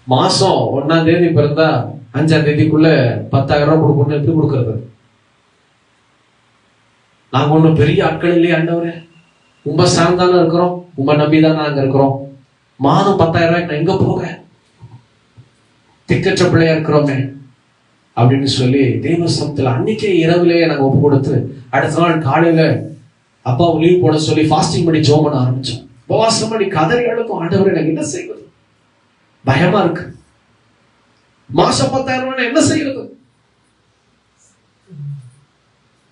மாசம் 1ஆம் தேதி பிறந்தா 5ஆம் தேதிக்குள்ள 10,000 ரூபாய் கொடுக்கணும். எப்படி கொடுக்கறது? நாங்க ஒண்ணும் பெரிய ஆட்கள் இல்லையே ஆண்டவரே, உங்க சார்ந்தானே இருக்கிறோம், உங்க நம்பிதானே நாங்க இருக்கிறோம். மாதம் 10,000 ரூபாய்க்கு நான் எங்க போக? திக்கற்ற பிள்ளையா இருக்கிறோமே அப்படின்னு சொல்லி தேவசமத்துல அன்னைக்கே இரவுலேயே நாங்க ஒப்பு கொடுத்து, அடுத்த நாள் காலையில அப்பாவை லீவ் போட சொல்லி ஃபாஸ்டிங் பண்ணி ஜெபம் பண்ண ஆரம்பிச்சோம். உபவாசம் பண்ணி கதறி எழுக்கும், ஆண்டவரே எனக்கு என்ன செய்வது? பயமா இருக்கு. மாசம் 10,000 ரூபாய் என்ன செய்யறது?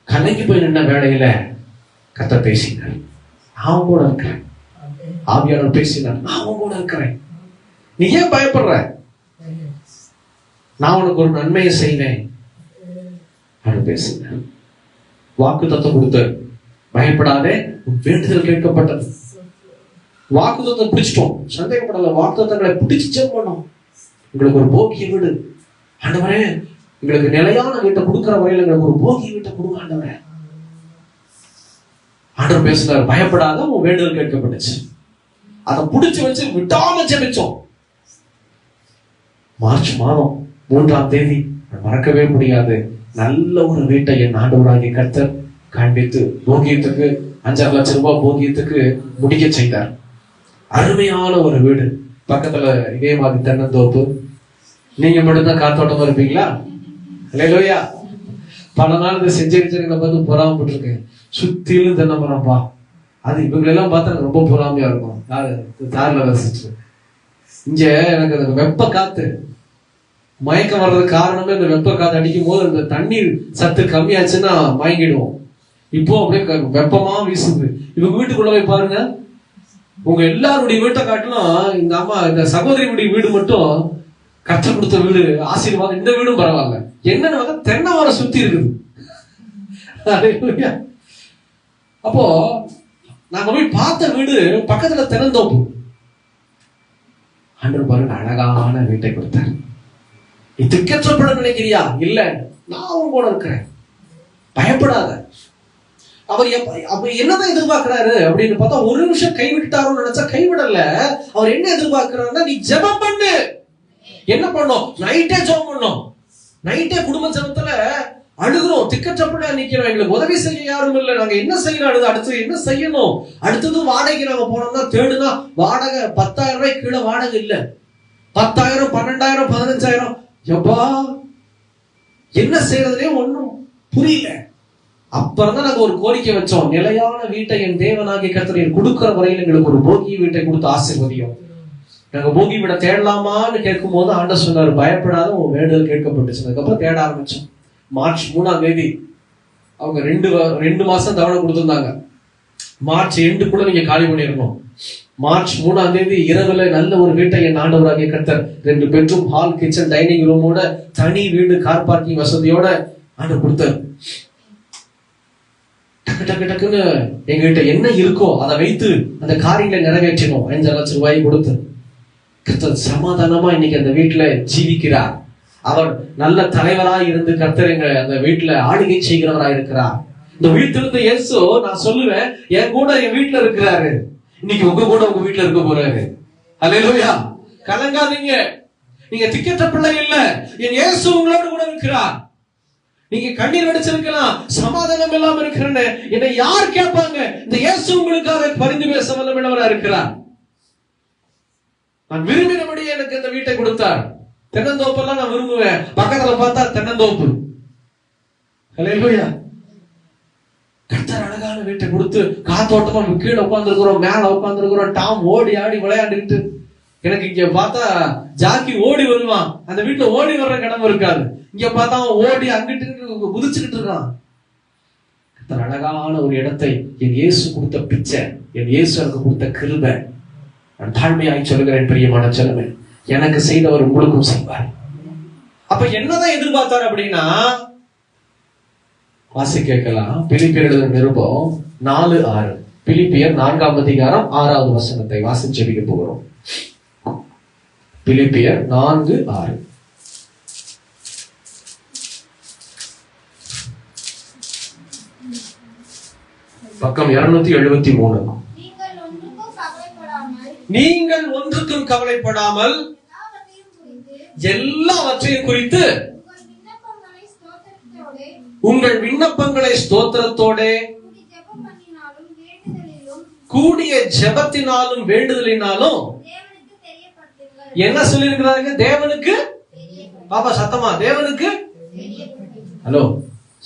கலங்கி போய் நின்ன வேளையில கர்த்தர் பேசினார். நான் கூட இருக்கிறேன். ஆவியானவர் பேசினார், நான் கூட இருக்கிறேன். நீ ஏன் பயப்படுற? நான் உனக்கு ஒரு நன்மையை செய்வேன் அப்படின்னு பேசினார். வாக்குத்தத்தம் கொடுத்தார். பயப்படாதே, வேண்டுதல் கேட்கப்பட்டது. வாக்குத்தத்தை பிடிச்சிட்டோம், சந்தேகப்படல. வாக்குத்தங்களை பிடிச்சு செக் பண்ணோம். உங்களுக்கு ஒரு போக்கிய வீடு ஆண்டவரே, எங்களுக்கு நிலையான வீட்டை கொடுக்கிற வரையில எங்களுக்கு ஒரு போகிய வீட்டை கொடுங்க ஆண்டவரே. ஆண்டவர் பேசினார், பயப்படாத, உன் வேண்டுதல் கேட்கப்பட்டுச்சு. அதை பிடிச்சு வச்சு விட்டாம ஜெபிச்சோம். மார்ச் மாதம் 3ஆம் தேதி மறக்கவே முடியாது, நல்ல ஒரு வீட்டை என் ஆண்டவராகிய கர்த்தர் காண்பித்து போகியத்துக்கு 5 லட்சம் ரூபாய் போகியத்துக்கு முடிக்க செய்தார். அருமையான ஒரு வீடு, பக்கத்துல இதே மாதிரி தென்னந்தோப்பு. நீங்க மட்டும்தான் காத்தோட்டமா இருப்பீங்களா? அல்லேலூயா. பல நாள் இந்த செஞ்சரிச்சனை பார்த்து பொறாமப்பட்டிருக்கேன். சுத்திலும் தென்னை மரம்ப்பா. அது இவங்களெல்லாம் பார்த்தா எனக்கு ரொம்ப பொறாமையா இருக்கும். தாரில ரசிச்சு இங்க எனக்கு அந்த வெப்ப காத்து மயக்கம் வர்றதுக்கு காரணமே இந்த வெப்ப காத்து அடிக்கும் போது அந்த தண்ணீர் சத்து கம்மியாச்சுன்னா மயங்கிடுவோம். இப்போ அப்படியே வெப்பமா வீசுது. இவங்க வீட்டுக்குள்ள போய் பாருங்க, உங்க எல்லாருடைய வீட்டை காட்டிலும் இந்த அம்மா இந்த சகோதரியுடைய வீடு மட்டும் கஷ்டம் கொடுத்த வீடு, ஆசீர்வாதம். இந்த வீடும் பரவாயில்ல. என்னன்னு தென்னை மரம் சுத்தி இருக்குது. அப்போ நாங்க போய் பார்த்த வீடு பக்கத்துல தென்னந்தோப்பு. ஆண்டவர் பாருங்க, அழகான வீட்டை கொடுத்தார். நீ திக்கற்றப்பட நினைக்கிறியா? இல்ல, நான் கூட இருக்கிறேன், பயப்படாத. அவர் என்னதான் எதிர்பார்க்கிறாரு அப்படின்னு பார்த்தா, ஒரு நிமிஷம் கைவிட்டாரோன்னு நினைச்சா கைவிடல. அவர் என்ன எதிர்பார்க்கிறாருன்னா, நீ ஜெபம் பண்ணு. என்ன பண்ணோம்? நைட்டே ஜெபம் பண்ணோம். நைட்டே குடும்ப ஜெபத்துல அழுகிறோம். திக்கற்றப்பட நிக்கிறோம், எங்களுக்கு உதவி செய்ய யாரும் இல்லை. நாங்க என்ன செய்யணும்? அடுத்து என்ன செய்யணும்? அடுத்தது வாடகைக்கு நாங்க போனோம்னா தேடுனா வாடகை 10,000 ரூபாய் கீழே வாடகை இல்ல. 10,000, 12,000, 15,000. எப்பா என்ன செய்யறதுனே ஒண்ணும் புரியல. அப்புறம் தான் நாங்க ஒரு கோரிக்கை வச்சோம், நிலையான வீட்டை என் தேவனாகிய கர்த்தர் கொடுக்கிற வரையில் எங்களுக்கு ஒரு போகி வீட்டை கொடுத்து ஆசீர்வதியும். நாங்க போகி வீட தேடலாமான்னு கேட்கும் போது ஆண்டவர் சொன்னார், பயப்படாத, உன் வேண்டுதல் கேட்கப்பட்டுச்சு. அதுக்கப்புறம் தேட ஆரம்பிச்சோம். மார்ச் 3ஆம் தேதி அவங்க 2 மாசம் தவணை கொடுத்திருந்தாங்க. மார்ச் எண்டுக்குள்ள நீங்க காலி பண்ணிடணும். மார்ச் 3ஆம் தேதி இரவுல நல்ல ஒரு வீட்டை என் ஆண்டவராகிய கர்த்தர் 2 பெட்ரூம், ஹால், கிச்சன், டைனிங் ரூமோட தனி வீடு, கார் பார்க்கிங் வசதியோட ஆண்டவர் கொடுத்தார். டக்கு டக்கு டக்குன்னு எங்ககிட்ட என்ன இருக்கோ அதை வைத்து அந்த காரியங்களை நிறைவேற்றினோம். 5 லட்சம் ரூபாய் கொடுத்து கர்த்தர் சமாதானமா இன்னைக்கு அந்த வீட்டுல ஜீவிக்கிறார். அவர் நல்ல தலைவராய் இருந்து கர்த்தர் எங்க அந்த வீட்டுல ஆளுகை செய்கிறவராய் இருக்கிறார். இந்த வீட்டிலிருந்து இயேசு, நான் சொல்லுவேன், என் கூட என் வீட்டுல இருக்கிறாரு. இன்னைக்கு உங்க கூட உங்க வீட்டுல இருக்க போறாரு. அல்லேலூயா. கலங்காதீங்க, நீங்க திக்கற்ற பிள்ளை இல்ல. என் இயேசு உங்களோட கூட இருக்கிறார். நீங்க கண்ணீர் வடிச்சிருக்கலாம், சமாதானம் இல்லாம இருக்கிறேன்னு என்னை யார் கேட்பாங்க? இந்த இயேசு உங்களுக்காக பரிந்து பேச வல்லவரா இருக்கிறார். நான் விரும்பினபடியே எனக்கு இந்த வீட்டை கொடுத்தார். தென்னந்தோப்பெல்லாம் நான் விரும்புவேன். பக்கத்துல பார்த்தா தென்னந்தோப்பு. அல்லேலூயா. கர்த்தர் அழகான வீட்டை கொடுத்து காத்தோட்டமா கீழே உட்கார்ந்து இருக்கிறோம், மேல உட்கார்ந்து இருக்கிறோம். டாம் ஓடி ஆடி விளையாண்டுட்டு, எனக்கு இங்க பார்த்தா ஜாக்கி ஓடி வருவான். அந்த வீட்டுல ஓடி வர்ற இடம் இருக்காது. இங்க பார்த்தா ஓடி அங்கிட்டு குதிச்சுக்கிட்டு இருக்கான். அழகான ஒரு இடத்தை என் இயேசு கொடுத்த பிச்சை, என் இயேசு எனக்கு கொடுத்த கிருபை. நான் தாழ்மையாய் சொல்கிறேன் பிரியமான செல்லமே, எனக்கு செய்தவர் உங்களுக்கும் செய்வார். அப்ப என்னதான் எதிர்பார்த்தார் அப்படின்னா, வாசி கேட்கலாம். பிலிப்பியர் எழுதின நிருபம் 4:6. பிலிப்பியர் 4ஆம் அதிகாரம் 6வது வசனத்தை வாசி ஜெபிக்க போகிறோம். பிலிப்பியர் 4:6. பக்கம் 273. நீங்கள் ஒன்றுக்கும் கவலைப்படாமல் எல்லாவற்றையும் குறித்து உங்கள் விண்ணப்பங்களை ஸ்தோத்திரத்தோட கூடிய ஜெபத்தினாலும் வேண்டுதலினாலும் என்ன சொல்லியிருக்கிறாங்க? தேவனுக்கு, பாப்பா சத்தமா, தேவனுக்கு, ஹலோ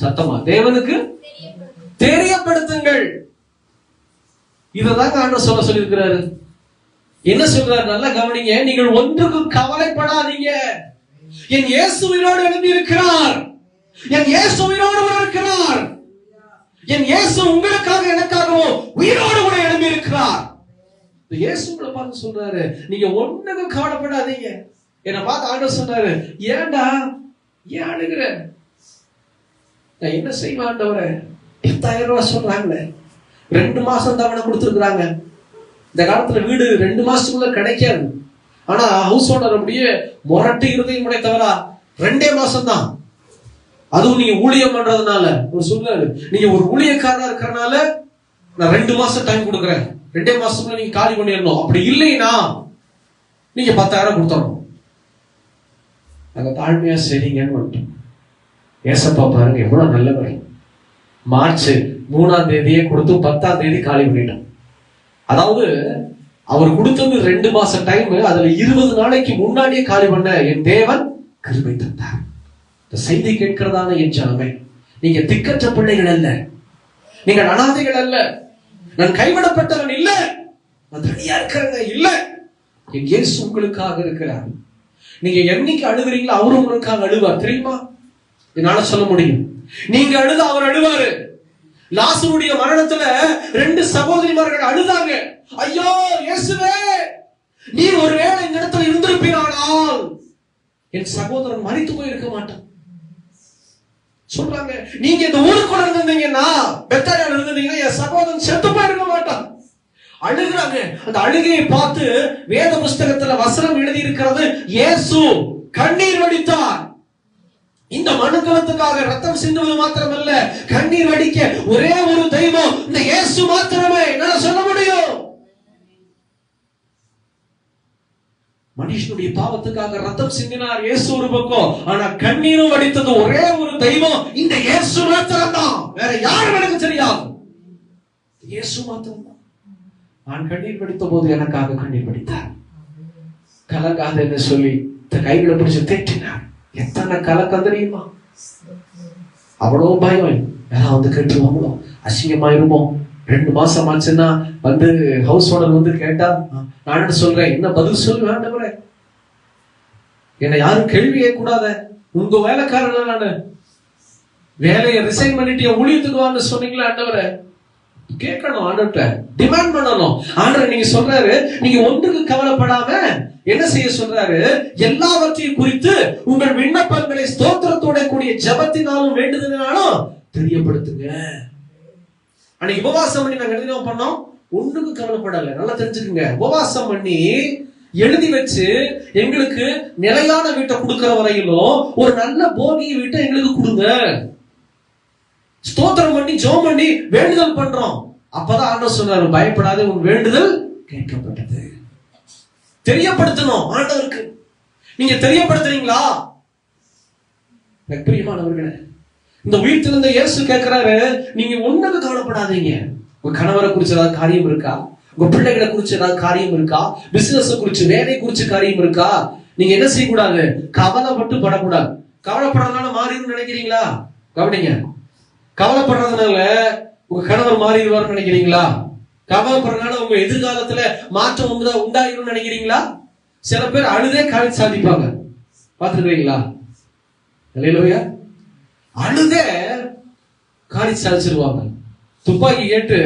சத்தமா, தேவனுக்கு தெரியப்படுத்துங்கள். இததாங்க ஆண்டவர் சொல்ல சொல்லியிருக்கிறாரு. என்ன சொல்றாரு? நல்லா கவனிங்க. நீங்கள் ஒன்றுக்கும் கவலைப்படாதீங்க. என் இயேசு உயிரோடு எழுதி இருக்கிறார். என் இயேசு உயிரோடு இருக்கிறார். என் இயேசு உங்களுக்காக எனக்காகவும் உயிரோடு கூட எழுதி இருக்கிறார். இயேசு உங்களை பார்த்து சொல்றாரு, நீங்க ஒண்ணுக்கும் கவலைப்படாதீங்க. என்ன பார்த்து ஆண்டவர் சொன்னாரு, ஏன்டா ஏன் அழுகிற? நான் என்ன செய்வேன் ஆண்டவரே? 10,000 ரூபாய் சொல்றாங்களே, 2 மாசம் தவணை கொடுத்துருக்காங்க. இந்த காலத்துல வீடு 2 மாசத்துக்குள்ள கிடைக்காது. ஆனா ஹவுஸ் ஓனர் அப்படியே முரட்டு இருதையும் முனைத்தவரா 2 மாசம் தான். அதுவும் நீங்க ஊழியம் பண்றதுனால ஒரு சொல்றாரு, நீங்க ஒரு ஊழியக்காரனா இருக்கிறனால நான் 2 மாசம் டைம் கொடுக்குறேன், 2 மாசத்துக்குள்ள நீங்க காலி பண்ணிடணும். அப்படி இல்லைன்னா நீங்க 10,000 கொடுத்தணும். நாங்க தாழ்மையா சரிங்கன்னு வந்துட்டோம். ஏசப்பா பாருங்க எவ்வளவு நல்லவர். மார்ச் 3ஆம் தேதியே கொடுத்து 10ஆம் தேதி காலி பண்ணிட்டோம். அதாவது அவர் கொடுத்தது 2 மாசம் டைம், அதுல 20 நாளைக்கு முன்னாடியே காலி பண்ண என் தேவன் கிருபை தந்தார். இந்த செய்தி கேட்கிறதான என் ஜனமே, நீங்க திக்கற்ற பிள்ளைகள் அல்ல, நீங்கள் அனாதைகள் அல்ல, நான் கைவிடப்பட்டவன் இல்ல, நான் தனியா இருக்கிறேங்க இல்ல. என் இயேசு உங்களுக்காக இருக்கிறார். நீங்க என்னைக்கு அழுகிறீங்களோ அவரும் உங்களுக்காக அழுவார். தெரியுமா? என்னால சொல்ல முடியும். நீங்க அழுத அவர் அழுவாரு. லாசருடைய மரணத்துல 2 சகோதரிமார்கள் அழுதாங்க. ஐயோ இயேசுவே, நீ ஒருவேளை இந்த இடத்துல இருந்திருப்பீரானால் என் சகோதரன் மரித்து போயிருக்க மாட்டான் சொல்றாங்க. நீங்க இந்த ஊருக்குள்ள இருந்தீங்கன்னா, பெத்தானியால இருந்தீங்கன்னா என் சகோதரன் செத்து போயிருக்க மாட்டான். அழுகிறாங்க. அந்த அழுகையை பார்த்து வேத புஸ்தகத்துல வசனம் எழுதி இருக்கிறது, இயேசு கண்ணீர் வடித்தார். இந்த மனுக்குலத்துக்காக ரத்தம் சிந்துவது மாத்திரமல்ல, கண்ணீர் வடிக்க ஒரே ஒரு தெய்வம் இந்த இயேசு மாத்திரமே. என்னால சொல்ல முடியும். மனுஷனுடைய பாவத்துக்காக ரத்தம் சிந்தினார் இயேசு ஒரு பக்கம், ஆனா கண்ணீரும் வடித்தது ஒரே ஒரு தெய்வம் இந்த இயேசு மாத்திரம்தான். வேற யாரும் எனக்கு தெரியாது, இயேசு மாத்திரம்தான். நான் கண்ணீர் வடித்த போது எனக்காக கண்ணீர் வடித்தார். கலங்காத என்று சொல்லி கைகளை பிடிச்சு தேற்றினார். எத்தனை கலக்கம் தெரியுமா? அவ்வளோ பயம். யாராவது வந்து கேட்டுருவாங்களோ, அசிங்கமாயிருமோ. 2 மாசம் ஆச்சுன்னா வந்து ஹவுஸ் ஓனர் வந்து கேட்டா நான் சொல்றேன், என்ன பதில் சொல்லுவேன்? ஆண்டவரே, என்னை யாரும் கேள்வி கேட்க கூடாத, உங்க வேலைக்காரன் நானு, வேலையை ரிசைன் பண்ணிட்டு என் ஊழியத்துக்கு வான்னு சொன்னீங்களா ஆண்டவரே? கேட்கணும், ஆண்டவர்கிட்ட டிமாண்ட் பண்ணணும். ஆண்டவர் நீங்க சொல்றாரு, நீங்க ஒன்றுக்கு கவலைப்படாம என்ன செய்ய சொல்றாரு? எல்லாவற்றையும் குறித்து உங்கள் விண்ணப்பங்களை ஸ்தோத்திரத்தோட கூடிய ஜெபத்தினாலும் வேண்டுதலினாலும் தெரியப்படுத்துங்க. அன்னைக்கு உபவாசம் பண்ணி நாங்க என்ன பண்ணோம்? ஒன்றுக்கு கவலைப்படல. நல்லா தெரிஞ்சுக்குங்க. உபவாசம் பண்ணி எழுதி வச்சு எங்களுக்கு நிலையான வீட்டை கொடுக்கிற வரையிலும் ஒரு நல்ல போகி வீட்டை எங்களுக்கு கொடுங்க. ஸ்தோத்திரம் பண்ணி ஜெபம் பண்ணி வேண்டுதல் பண்றோம். அப்பதான் ஆண்டவர் சொன்னாரு, பயப்படாத, உன் வேண்டுதல் கேட்கப்பட்டது. தெரியப்படுத்தணும் ஆண்டவருக்கு. நீங்க தெரியப்படுத்துறீங்களா? பிரியமானவர்களே, இந்த வீட்டில் இருந்த இயேசு கேட்கிறாரு, நீங்க ஒண்ணுக்கு கவலைப்படாதீங்க. உங்க கணவரை குறிச்சு ஏதாவது காரியம் இருக்கா? உங்க பிள்ளைகளை குறிச்சு ஏதாவது காரியம் இருக்கா? பிசினஸ் குறிச்சு, வேலை குறிச்சு காரியம் இருக்கா? நீங்க என்ன செய்யக்கூடாது? கவலைப்பட்டு படக்கூடாது. கவலைப்படுறதுனால மாறிடும் நினைக்கிறீங்களா? கவனிங்க. கவலைப்படுறதுனால உங்க கணவர் மாறிடுவார்னு நினைக்கிறீங்களா? கவலைப்படுறதுனால உங்க எதிர்காலத்துல மாற்றம் உண்டாயிரும் நினைக்கிறீங்களா? சில பேர் அழுதே காரியம் சாதிப்பாங்க. பார்த்துருக்கீங்களா? இல்லையா? அழுதே காடி சாதிச்சிருவாங்க. துப்பாக்கி கேட்டு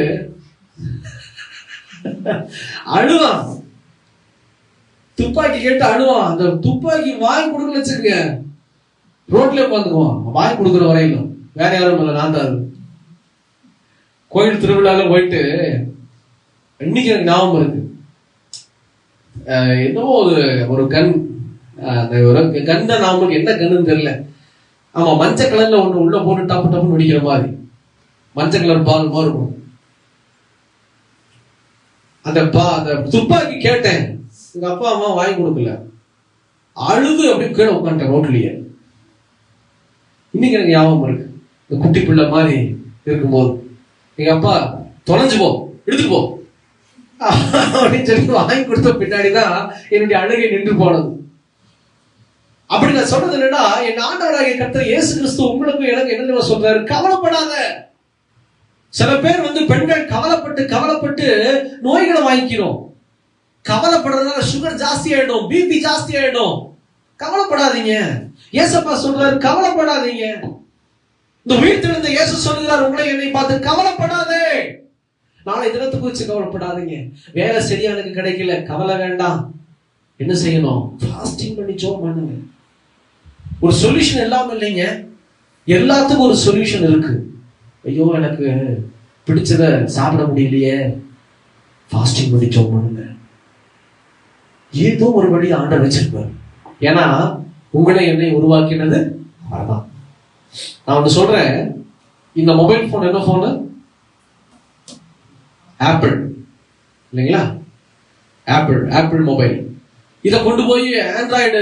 அழுவான், துப்பாக்கி கேட்டு அழுவான். அந்த துப்பாக்கி வாங்கி கொடுக்கல வச்சிருக்க, ரோட்ல உட்காந்துக்குவான் வாங்கி கொடுக்குற வரையிலும். வேற யாரும் இல்லை, நான் தான். கோயில் திருவிழால போயிட்டு இன்னைக்கு எனக்கு ஞாபகம் இருக்கு, என்னவோ ஒரு கண், அந்த கண் தான் ஞாபகம், என்ன கண்ணுன்னு தெரியல. ஆமா, மஞ்சள் கலர்ல ஒண்ணு உள்ள போட்டு டப்பு டப்புன்னு வெடிக்கிற மாதிரி, மஞ்சள் கலர் பால் மாதிரி இருக்கும். அந்த துப்பாக்கி கேட்டேன், எங்க அப்பா அம்மா வாங்கி கொடுக்கல, அழுது அப்படியே கீழே உட்காந்துட்டேன் ரோட்லயே. இன்னைக்கு எனக்கு ஞாபகம் இருக்கு, இந்த குட்டி பிள்ளை மாதிரி இருக்கும்போது எங்க அப்பா தொலைஞ்சு போ, எடுத்துட்டு போ அப்படின்னு சொல்லி வாங்கி கொடுத்த பின்னாடிதான் என்னுடைய அழுகை நின்று போனது. அப்படி நான் சொல்றது என்னன்னா, என் ஆண்டவராகிய கர்த்தர் இயேசு கிறிஸ்து உங்களுக்கும் எனக்கு என்ன சொல்றாரு, கவலைப்படாத. சில பேர் பெண்கள் கவலைப்பட்டு நோய்களை வாங்கிக்கிறோம். கவலைப்படுறதுனால சுகர் ஜாஸ்தி ஆயிடும், பிபி ஜாஸ்தி ஆயிடும். கவலைப்படாதீங்க. ஏசப்பா சொல்றாரு, கவலைப்படாதீங்க. இந்த உயிர்த்தெழுந்த இயேசு சொல்லுகிறார், உங்களை என்னை பார்த்து கவலைப்படாதே, நாளை தினத்துக்கு வச்சு கவலைப்படாதீங்க. வேலை சரியா எனக்கு கிடைக்கல, கவலை வேண்டாம். என்ன செய்யணும்? ஃபாஸ்டிங் பண்ணி ஜெபம் பண்ணுங்க. ஒரு சொல்யூஷன் எல்லாம் இல்லைங்க, எல்லாத்துக்கும் ஒரு சொல்யூஷன் இருக்கு. ஐயோ எனக்கு பிடிச்சத சாப்பிட முடியலையே, ஃபாஸ்டிங் பண்ணி ஜெபம் பண்ணுங்க. ஏதோ ஒரு வழி ஆண்டவர் வச்சிருப்பார். ஏன்னா உங்களை என்னை உருவாக்கினது அவர்தான். நான் ஒன்று சொல்றேன், இந்த மொபைல் போன் என்ன போனு? ஆப்பிள் இல்லைங்களா? Apple mobile. இதை கொண்டு போய் ஆண்ட்ராய்டு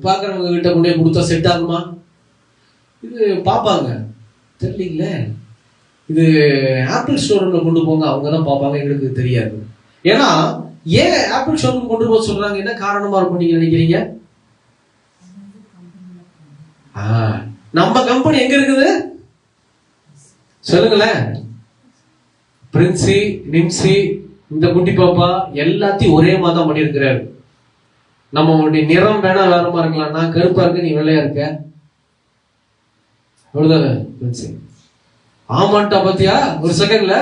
பார்க்குறவங்க கிட்ட கொண்டு போய் கொடுத்தா செட் ஆகுமா? இது பார்ப்பாங்க, தெரியலீங்களே. இது ஆப்பிள் ஸ்டோரூம்ல கொண்டு போங்க, அவங்க தான் பார்ப்பாங்க, எங்களுக்கு தெரியாது. ஏன்னா ஏன் ஆப்பிள் ஷோரூம் கொண்டு போக சொல்றாங்க? என்ன காரணமா இருக்கும் நீங்க நினைக்கிறீங்க? நம்ம கம்பெனி எங்க இருக்குது சொல்லுங்களேன். பிரின்சி, நிம்சி, இந்த குட்டி பாப்பா எல்லாத்தையும் ஒரே மாதிரி தான் பண்ணியிருக்கிறாரு. நம்ம நிறம் வேணா வேறமா இருக்கலாம், நான் கருப்பா இருக்க, நீ வெள்ளையா இருக்க, அவ்வளவுதானே பிரின்சி. ஆமாண்டா பாத்தியா ஒரு செகண்ட்ல.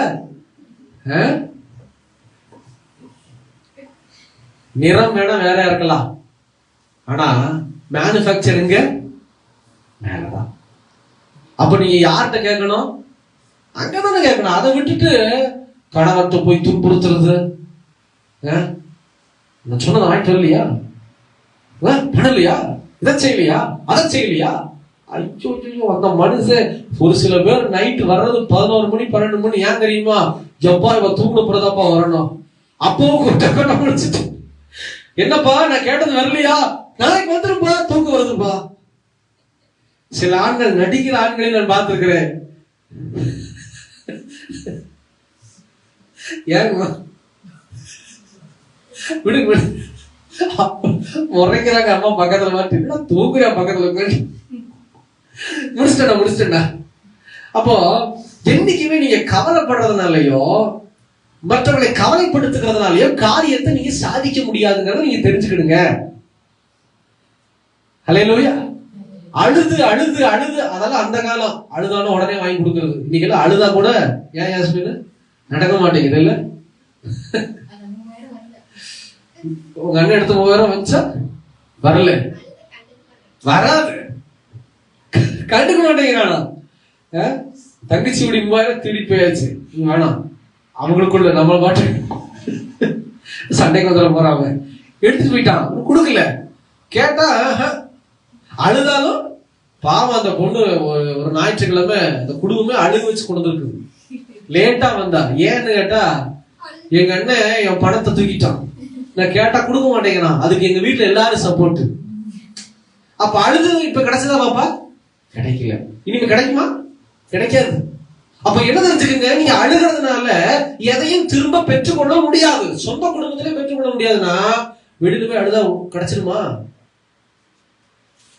நிறம் வேணா வேற இருக்கலாம், ஆனா மேனுஃபேக்சரிங்க மேலதான். அப்ப நீங்க யார்கிட்ட கேட்கணும்? அங்கதானே கேட்கணும். அதை விட்டுட்டு கணவர்கிட்ட போய் துன்புறுத்துறது, நான் சொன்னதை வாங்கிட்டு வரலையா, பண்ணலையா, இதை செய்யலையா, அதை செய்யலையா. ஐயோ அந்த மனுஷன். ஒரு சில பேர் நைட்டு வர்றது 11 மணி 12 மணி. ஏன் தெரியுமா? எப்பா இவ தூங்கினப்புறதாப்பா வரணும். அப்பவும் கூட்ட முடிச்சுட்டு, என்னப்பா நான் கேட்டது வரலையா, நாளைக்கு வந்துருப்பா, தூக்கம் வருதுப்பா. சில ஆண்கள், நடிக்கிற ஆண்களையும் நான் பார்த்திருக்கிறேன். ஏங்கம்மா விடுங்க முறைக்கிறாங்க அம்மா பக்கத்துல மாட்டி, தூக்குறா பக்கத்துல முடிச்சிட்டா. அப்போ என்னைக்குமே நீங்க கவலைப்படுறதுனாலயோ மற்றவர்களை கவலைப்படுத்துகிறதுனாலயோ காரியத்தை நீங்க சாதிக்க முடியாதுங்கிறத நீங்க தெரிஞ்சுக்கிடுங்க. ஹல்லேலூயா. அழுது அழுது அழுது, அதெல்லாம் அந்த காலம். அழுதாலும் உடனே வாங்கி கொடுக்கறது. இன்னைக்கு அழுதா கூட ஏன் யாஸ்மின் நடக்க மாட்டேங்குது இல்ல? உங்க அண்ணன் எடுத்து 3000 வச்சா வரல, வராது, கண்டுக்க மாட்டேங்கிறானா? தங்கச்சி இப்படி 3000 திருடி போயாச்சு, வேணாம் அவங்களுக்குள்ள நம்ம பாட்டு சண்டைக்கு வந்துட போறாங்க. எடுத்துட்டு போயிட்டான், கொடுக்கல. கேட்டா அழுதாலும் பாவம். அந்த பொண்ணு ஒரு ஞாயிற்றுக்கிழமை அந்த குடும்பமே அழுக வச்சு கொண்டு இருக்குது. லேட்டா வந்தா. ஏன்னு கேட்டா, எங்க அண்ணன் என் பணத்தை தூக்கிட்டான், நான் கேட்டா கொடுக்க மாட்டேங்கிறான், அதுக்கு எங்க வீட்டுல எல்லாரும் சப்போர்ட். அப்ப அழுது இப்ப கிடைச்சதா பாப்பா? கிடைக்கல. இனிமே கிடைக்குமா? கிடைக்காது. அப்ப என்ன தெரிஞ்சுக்கங்க, நீங்க அழுகிறதுனால எதையும் திரும்ப பெற்றுக்கொள்ள முடியாது. சொந்த குடும்பத்திலே பெற்றுக்கொள்ள முடியாதுன்னா வெளியில போய் அழுதா கிடைச்சிருமா?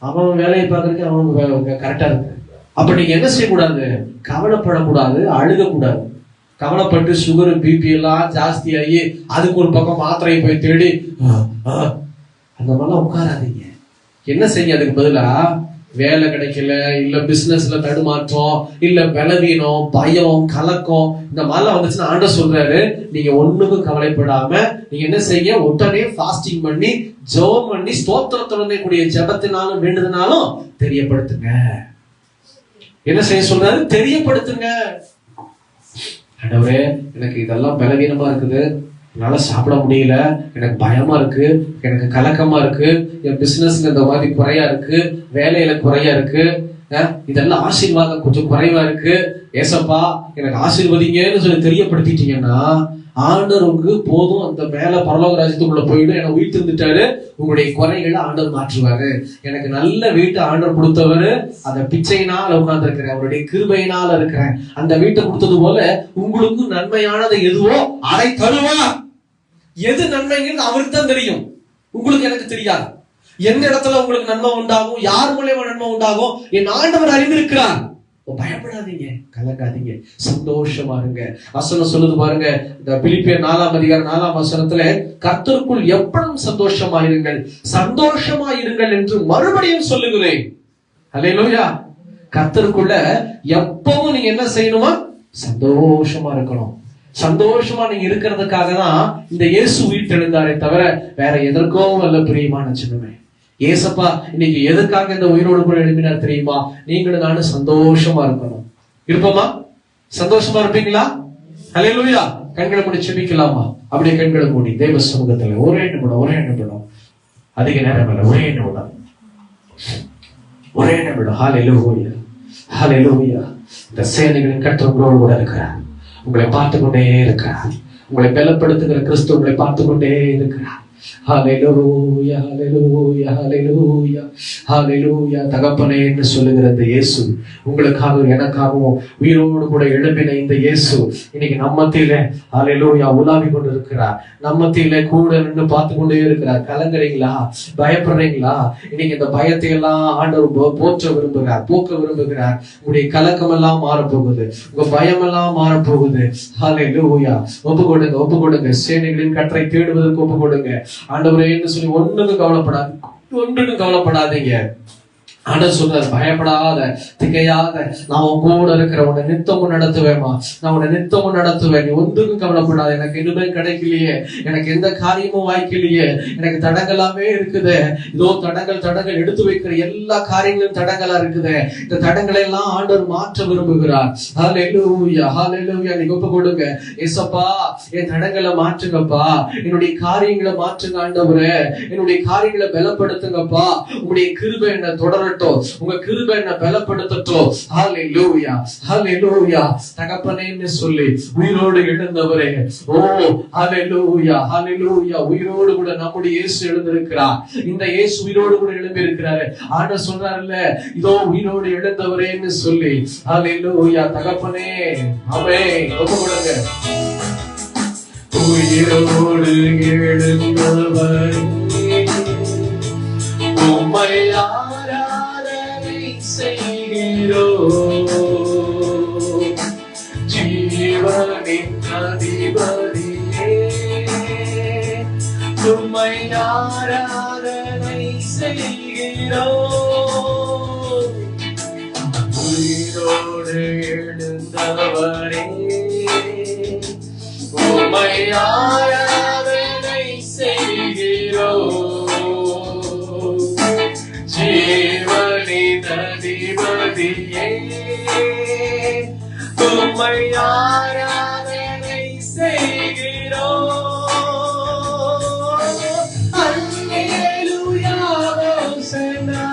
அவன் வேலையை பார்க்கறதுக்கு அவனுக்கு கரெக்டா இருக்கு. அப்ப நீங்க என்ன செய்யக்கூடாது? கவலைப்படக்கூடாது, அழுகக்கூடாது. கவலைப்பட்டு சுகர் பிபி எல்லாம் ஜாஸ்தி ஆகி அதுக்கு ஒரு பக்கம் மாத்திரையை போய் தேடி அந்த மாதிரிலாம் உட்காராதீங்க. என்ன செய்ய? அதுக்கு பதிலா வேலை கிடைக்கல, இல்ல பிசினஸ்ல தடுமாற்றம், இல்ல பலவீனம், பயம், கலக்கம், இந்த மாதிரிலாம் வந்துச்சுன்னா ஆண்டவர் சொல்றாரு, நீங்க ஒண்ணுக்கும் கவலைப்படாம நீங்க என்ன செய்ய, உடனே ஃபாஸ்டிங் பண்ணி ஜெபம் பண்ணி ஸ்தோத்திரத்துடனே கூடிய ஜெபத்தினாலும் வேண்டுதனாலும் தெரியப்படுத்துங்க. என்ன செய்ய சொல்றாரு? தெரியப்படுத்துங்க. ஆண்டவரே, எனக்கு இதெல்லாம் பலவீனமா இருக்குது, என்னால சாப்பிட முடியல, எனக்கு பயமா இருக்கு, எனக்கு கலக்கமா இருக்கு, என் பிசினஸ்ல இந்த மாதிரி குறையா இருக்கு, வேலையில குறையா இருக்கு, இதெல்லாம் ஆசீர்வாதம் கொஞ்சம் குறைவா இருக்கு, ஏசப்பா எனக்கு ஆசீர்வதிங்கன்னு சொல்லி தெரியப்படுத்திட்டீங்கன்னா ஆண்டவருக்கு போதும், அந்த மேல பரலோக ராஜ்யத்துக்குள்ள போயிடும். எனக்கு வீட்டு இருந்துட்டாரு, உங்களுடைய குறைகளை ஆண்டவர் மாற்றுவாரு. எனக்கு நல்ல வீட்டை ஆண்டவர் கொடுத்தவரு, அந்த பிச்சையினால் உட்கார்ந்து இருக்கிறேன், அவருடைய கிருபையினால் இருக்கிறேன், அந்த வீட்டை கொடுத்தது போல உங்களுக்கு நன்மையானது எதுவோ அதை தருவார். எது நன்மைங்கிறது அவருக்கு தான் தெரியும், உங்களுக்கு எனக்கு தெரியாது. எந்த இடத்துல உங்களுக்கு நன்மை உண்டாகும், யார் மூலமா நன்மை உண்டாகும், என் ஆண்டவர் அறிந்திருக்கிறார். பயப்படாதீங்க, கலங்காதீங்க, சந்தோஷமா இருங்க. வசனம் சொல்லுது பாருங்க, இந்த பிலிப்பியர் 4:4 கர்த்தருக்குள் எப்பவும் சந்தோஷமாயிருங்கள், சந்தோஷமாயிருங்கள் என்று மறுபடியும் சொல்லுகிறேன். அல்லேலூயா. கர்த்தருக்குள்ள எப்பவும் நீங்க என்ன செய்யணுமா? சந்தோஷமா இருக்கணும். சந்தோஷமா நீங்க இருக்கிறதுக்காக தான் இந்த இயேசு உயிர்த்தெழுந்தாரே தவிர வேற எதற்கோ அல்ல. பிரியமான சின்னமே, ஏசப்பா இன்னைக்கு எதுக்காக இந்த உயிரோடு கூட எழுப்பினார் தெரியுமா? நீங்களும் நானும் சந்தோஷமா இருக்கணும். இருப்போமா? சந்தோஷமா இருப்பீங்களா? அல்லேலூயா. கண்களை மூடி செபிக்கலாமா? அப்படியே கண்களை மூடி தேவ சமூகத்துல ஒரே நிமிடம், அதிக நேரம் இல்ல, ஒரே நிமிடம். ஹல்லேலூயா, ஹல்லேலூயா. இந்த சேனைகளின் கர்த்தர் உங்களோடு கூட இருக்கிறார், உங்களை பார்த்து கொண்டே இருக்கிறார், உங்களை பலப்படுத்துகிற கிறிஸ்து உங்களை பார்த்து கொண்டே இருக்கிறார். ஹல்லேலூயா, ஹல்லேலூயா, ஹல்லேலூயா, ஹல்லேலூயா. தகப்பனே என்று சொல்லுகிற இந்த இயேசு, உங்களுக்காகவும் எனக்காகவும் உயிரோடு கூட எழுப்பின இந்த இயேசு இன்னைக்கு நம்ம மத்தியில ஹல்லேலூயா உலாவி கொண்டு இருக்கிறார். நம்ம மத்தியில கூட நின்று பார்த்து கொண்டே இருக்கிறார். கலங்குறீங்களா? பயப்படுறீங்களா? இன்னைக்கு இந்த பயத்தை எல்லாம் ஆண்டவர் போற்ற விரும்புகிறார், போக்க விரும்புகிறார். உங்களுடைய கலக்கம் எல்லாம் மாறப்போகுது, உங்க பயம் எல்லாம் மாறப்போகுது. ஹல்லேலூயா. ஒப்பு கொடுங்க. சேனைகளின் கற்றை தேடுவதற்கு ஒப்பு கொடுங்க. ஆண்டவரே என்று சொல்லி ஒண்ணுக்கும் கவலைப்படாதீங்க. ஆண்டவர் சொல்றாரு, பயப்படாத, திகையாத, நான் உன் கூட இருக்கிற, உன்னை நித்தமும் நடத்துவேமா, நான் உன்னை நித்தமும் நடத்துவேன். நீ ஒன்றுக்கும் கவலைப்படாத. எனக்கு எதுவுமே கிடைக்கலையே, எனக்கு எந்த காரியமும் வாய்க்கலையே, எனக்கு தடங்களாவே இருக்குது. இதோ தடங்கள் எடுத்து வைக்கிற எல்லா காரியங்களும் தடங்களா இருக்குது. இந்த தடங்களை எல்லாம் ஆண்டவர் மாற்ற விரும்புகிறார். ஹல்லேலூயா, ஹல்லேலூயா. நீங்க ஒப்பு கொடுங்க. ஏசப்பா, என் தடங்களை மாற்றுங்கப்பா, என்னுடைய காரியங்களை மாற்றுங்க ஆண்டவரே, என்னுடைய காரியங்களை பலப்படுத்துங்கப்பா. உங்களுடைய கிருபை என்ன தொடரட்டும், உங்க கிருபை என்ன பலப்படுத்தட்டும். ஹல்லேலூயா, ஹல்லேலூயா. தகப்பனேன்னு சொல்லி உயிரோடு எழுந்தவரே, ஓ ஹல்லேலூயா, ஹல்லேலூயா. உயிரோடு கூட நம்முடைய இயேசு எழுந்திருக்கிறார். இந்த இயேசு உயிரோடு கூட எழும்பி இருக்கிறாரு. ஆண்டவர் சொல்றாருல்ல, இதோ உயிரோடு எழுந்தவரேன்னு சொல்லி. ஹல்லேலூயா. தகப்பனே, ஆமென். ஒப்புக்கொடுங்க. உயிரோடு எழுந்தவரே, உம்மை ஆராதனை செய்கிறோம். ஜீவனின் அதிபதியே, உம்மை ஆராதனை செய்கிறோம். உயிரோடு எழுந்தவரே, உம்மை ஆராதனை செய்கிறோம். ஜீவனின் அதிபதியே, உம்மை ஆராதனை செய்கிறோம். அல்லேலூயா, ஹோசன்னா,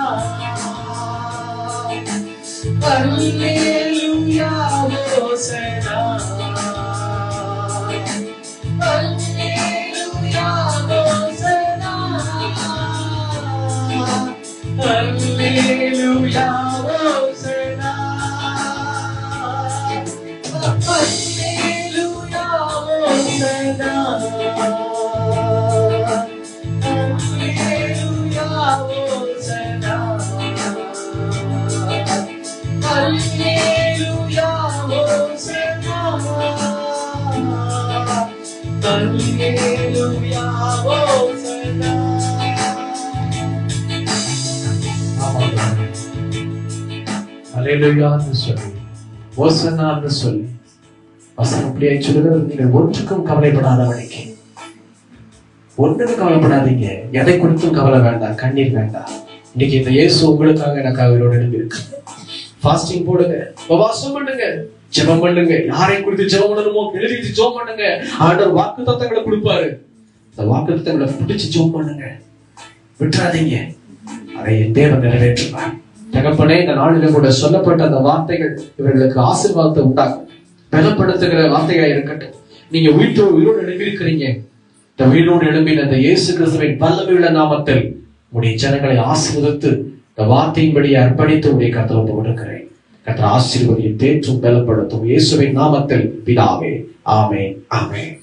அல்லேலூயா, ஹோசன்னா, அல்லேலூயா, ஹோசன்னா, அல்லேலூயா, ஹோசன்னா, அல்லேலூயா, ஹோசன்னா, அல்லேலூயா, ஹோசன்னா, அல்லேலூயா, ஹோசன்னா, அல்லேலூயா, ஹோசன்னா. அல்லேலூயான்னு சொல்லி ஓசன்னான்னு சொல்லி வசனம் அப்படியே சொல்லுகிறது. நீங்கள் ஒன்றுக்கும் கவலைப்படாதவனைக்கு, ஒன்றுக்கும் கவலைப்படாதீங்க. எதை குறித்தும் கவலை வேண்டாம், கண்ணீர் வேண்டாம். இன்னைக்கு இந்த இயேசு உங்களுக்காக எனக்காக இவரோட இருக்கு. ஃபாஸ்டிங் போடுங்க, உபவாசம் பண்ணுங்க, ஜெபம் பண்ணுங்க. யாரை குறித்து ஜெபம் பண்ணணுமோ எழுதி ஜெபம் பண்ணுங்க. ஆண்டவர் வாக்குத்தத்தங்களை கொடுப்பாரு. அந்த வாக்குத்தத்தங்களை பிடிச்சு ஜெபம் பண்ணுங்க, விட்டுறாதீங்க. அதை என் தேவன் நிறைவேற்றுவார். தகப்பனே, இந்த நாளிலும் கூட சொல்லப்பட்ட அந்த வார்த்தைகள் இவர்களுக்கு ஆசீர்வாதத்தை உண்டாகும், பலப்படுத்துகிற வார்த்தையா இருக்கட்டும். நீங்க உயிரோடு எழுப்பி இருக்கிறீங்க. இந்த உயிரோடு எழுப்பின அந்த இயேசு கிறிஸ்துவின் வல்லமையுள்ள நாமத்தில் உடைய ஜனங்களை ஆசீர்வதித்து இந்த வார்த்தையின்படி அர்ப்பணித்து உடைய கர்த்தர் ஒப்பு கொடுக்கிறேன். கர்த்தர் ஆசீர்வதியை தேற்றும் பலப்படுத்தும் இயேசுவின் நாமத்தில் பிதாவே, ஆமென், ஆமென்.